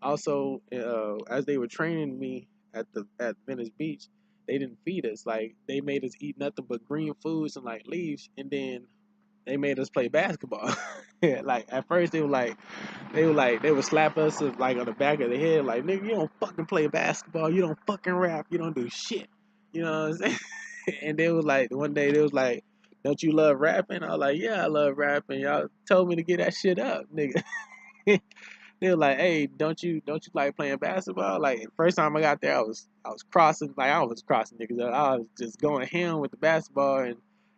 Also, as they were training me at Venice Beach, they didn't feed us. Like, they made us eat nothing but green foods and like leaves, and then they made us play basketball. Like, at first they would slap us like on the back of the head, like, nigga, you don't fucking play basketball, you don't fucking rap, you don't do shit. You know what I'm saying? And they was like, one day they was like, don't you love rapping? I was like, yeah, I love rapping. Y'all told me to get that shit up, nigga. They were like, hey, don't you like playing basketball? Like, first time I got there, I was crossing niggas. I was just going ham with the basketball, and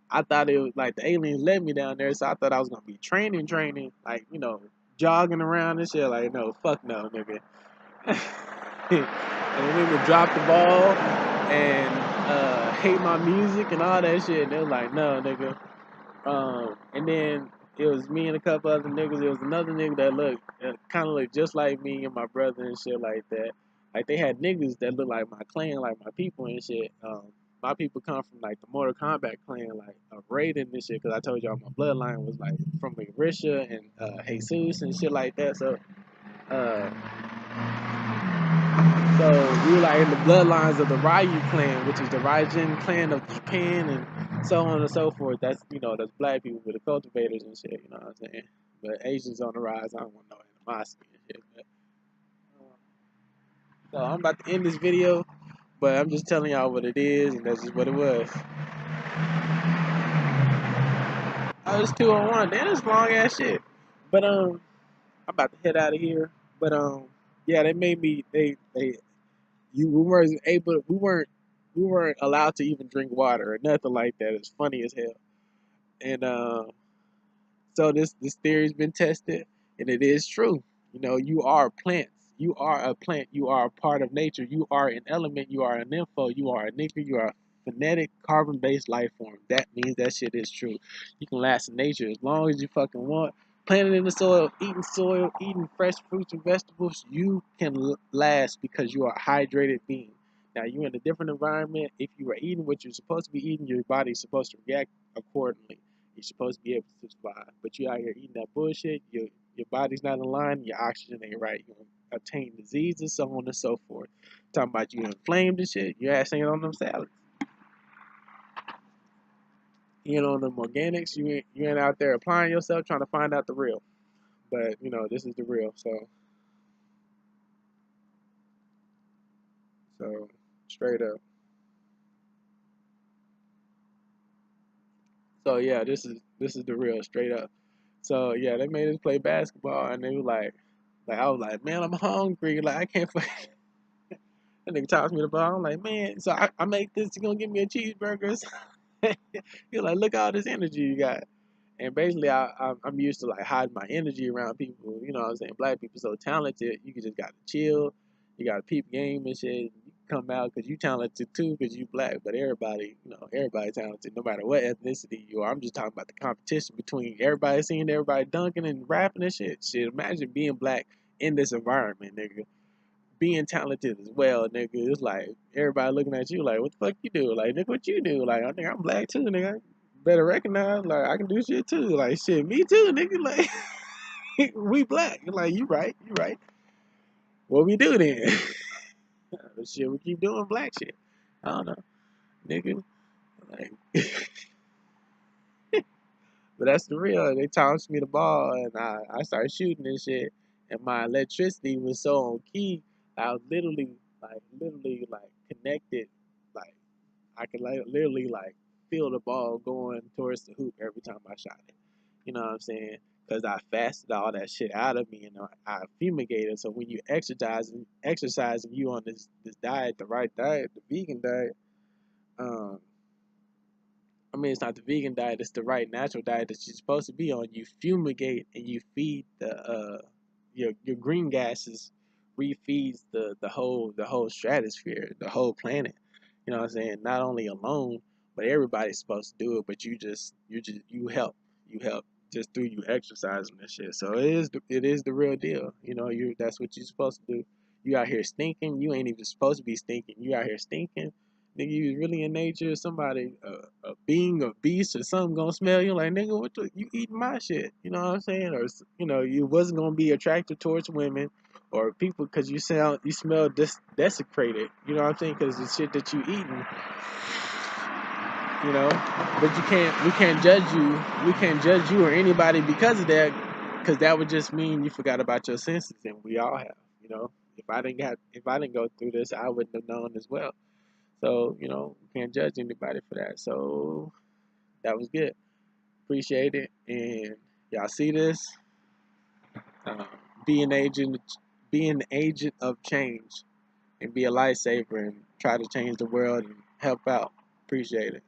I thought it was like the aliens let me down there, so I thought I was gonna be training, like, jogging around and shit. Like, no, fuck no, nigga. And then we would drop the ball and hate my music and all that shit. And they was like, no, nigga. And then it was me and a couple other niggas. There was another nigga that kind of looked just like me and my brother and shit like that. Like, they had niggas that looked like my clan, like my people and shit. My people come from like the Mortal Kombat clan, like Raiden and shit. Cause I told y'all my bloodline was like from Risha and Jesus and shit like that. So, So we were like in the bloodlines of the Ryu clan, which is the Raijin clan of Japan, and so on and so forth. That's that's black people with the cultivators and shit. You know what I'm saying? But Asians on the rise. I don't want no animosity and shit. But, so I'm about to end this video, but I'm just telling y'all what it is, and that's just what it was. Oh, it's 2:01. Damn, it's long ass shit. But I'm about to head out of here. But yeah, they made me. We weren't allowed to even drink water or nothing like that. It's funny as hell. And so this theory's been tested, and it is true. You are plants. You are a plant. You are a part of nature. You are an element. You are an info. You are a nigga. You are a phonetic carbon-based life form. That means that shit is true. You can last in nature as long as you fucking want. Planted in the soil, eating fresh fruits and vegetables, you can last because you are a hydrated being. Now, you're in a different environment. If you are eating what you're supposed to be eating, your body's supposed to react accordingly. You're supposed to be able to survive. But you out here eating that bullshit, your body's not in line, your oxygen ain't right. You obtain diseases, so on and so forth. Talking about you inflamed and shit, your ass ain't on them salads. You ain't on them organics, you ain't out there applying yourself trying to find out the real. But, this is the real, so straight up. So yeah, this is the real, straight up. So yeah, they made us play basketball, and they were like I was like, man, I'm hungry. Like I can't play. That nigga tossed me the ball. I'm like, man, so I make this. You gonna give me a cheeseburger? He's like, look at all this energy you got. And basically, I'm used to like hiding my energy around people. You know what I'm saying? Black people so talented. You just got to chill. You got to peep game and shit. You come out because you talented too because you black. But everybody, everybody talented no matter what ethnicity you are. I'm just talking about the competition between everybody seeing everybody dunking and rapping and shit. Shit, imagine being black in this environment, nigga. Being talented as well, nigga. It's like everybody looking at you like, what the fuck you do? Like, nigga, what you do? Like, I think I'm black too, nigga. Better recognize, like, I can do shit too. Like, shit, me too, nigga. Like, we black. Like, you right. What we do then? Shit, we keep doing black shit. I don't know, nigga. Like, but that's the real. They tossed me the ball, and I started shooting and shit. And my electricity was so on key. I was literally like connected. Like I could literally like feel the ball going towards the hoop every time I shot it. You know what I'm saying? Because I fasted all that shit out of me, and I fumigated. So when you exercising you on this diet, the right diet, the vegan diet, um, I mean, it's not the vegan diet; it's the right natural diet that you're supposed to be on. You fumigate and you feed your green gases, refeeds the whole stratosphere, the whole planet. You know what I'm saying? Not only alone, but everybody's supposed to do it. But you help just through you exercising and shit. So it is the real deal. That's what you're supposed to do. You out here stinking. You ain't even supposed to be stinking. You out here stinking. Nigga, you really in nature, somebody, a being, a beast, or something gonna smell you like, nigga, you eating my shit? You know what I'm saying? Or you wasn't gonna be attracted towards women or people because you smell desecrated. You know what I'm saying? Because the shit that you eating, you know. But we can't judge you. We can't judge you or anybody because of that, because that would just mean you forgot about your senses, and we all have. If I didn't go through this, I wouldn't have known as well. So, we can't judge anybody for that. So, that was good. Appreciate it. And y'all see this? Uh, be an agent of change and be a lifesaver and try to change the world and help out. Appreciate it.